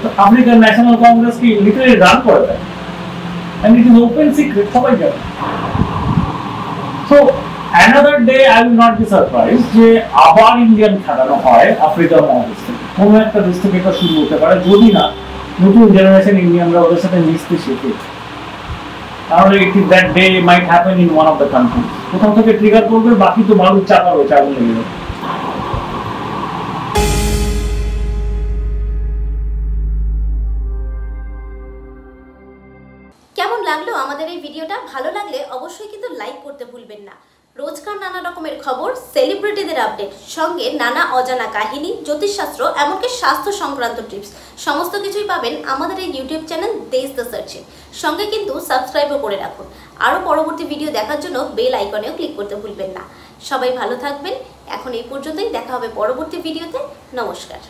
তো আফ্রিকান ন্যাশনাল কংগ্রেস কি লিটারালি রান করে দেয়, and it is open secret, সবাই জানে। So another day I will not be surprised যে আবার ইন্ডিয়ান খেলানো হয় আফ্রিকার মহাদেশ থেকে, কোনো একটা দেশ থেকে এটা শুরু হতে পারে, যদি না নতুন জেনারেশন ইন্ডিয়ানরা ওদের সাথে মিশতে শেখে। তাহলে that day might happen in one of the countries, কোথাও থেকে ট্রিগার করবে, বাকি তো বালুর চাপা রয়েছে, আগুন লেগে যাবে। কেমন লাগলো আমাদের এই ভিডিওটা? ভালো লাগলে অবশ্যই কিন্তু লাইক করতে ভুলবেন না। রোজকার নানা রকমের খবর, সেলিব্রিটিদের আপডেট, সঙ্গে নানা অজানা কাহিনী, জ্যোতিষশাস্ত্র, এমনকি স্বাস্থ্য সংক্রান্ত টিপস, সমস্ত কিছুই পাবেন আমাদের এই ইউটিউব চ্যানেল দেশ দ্য সার্চে। সঙ্গে কিন্তু সাবস্ক্রাইবও করে রাখুন। আরও পরবর্তী ভিডিও দেখার জন্য বেল আইকনেও ক্লিক করতে ভুলবেন না। সবাই ভালো থাকবেন। এখন এই পর্যন্তই, দেখা হবে পরবর্তী ভিডিওতে। নমস্কার।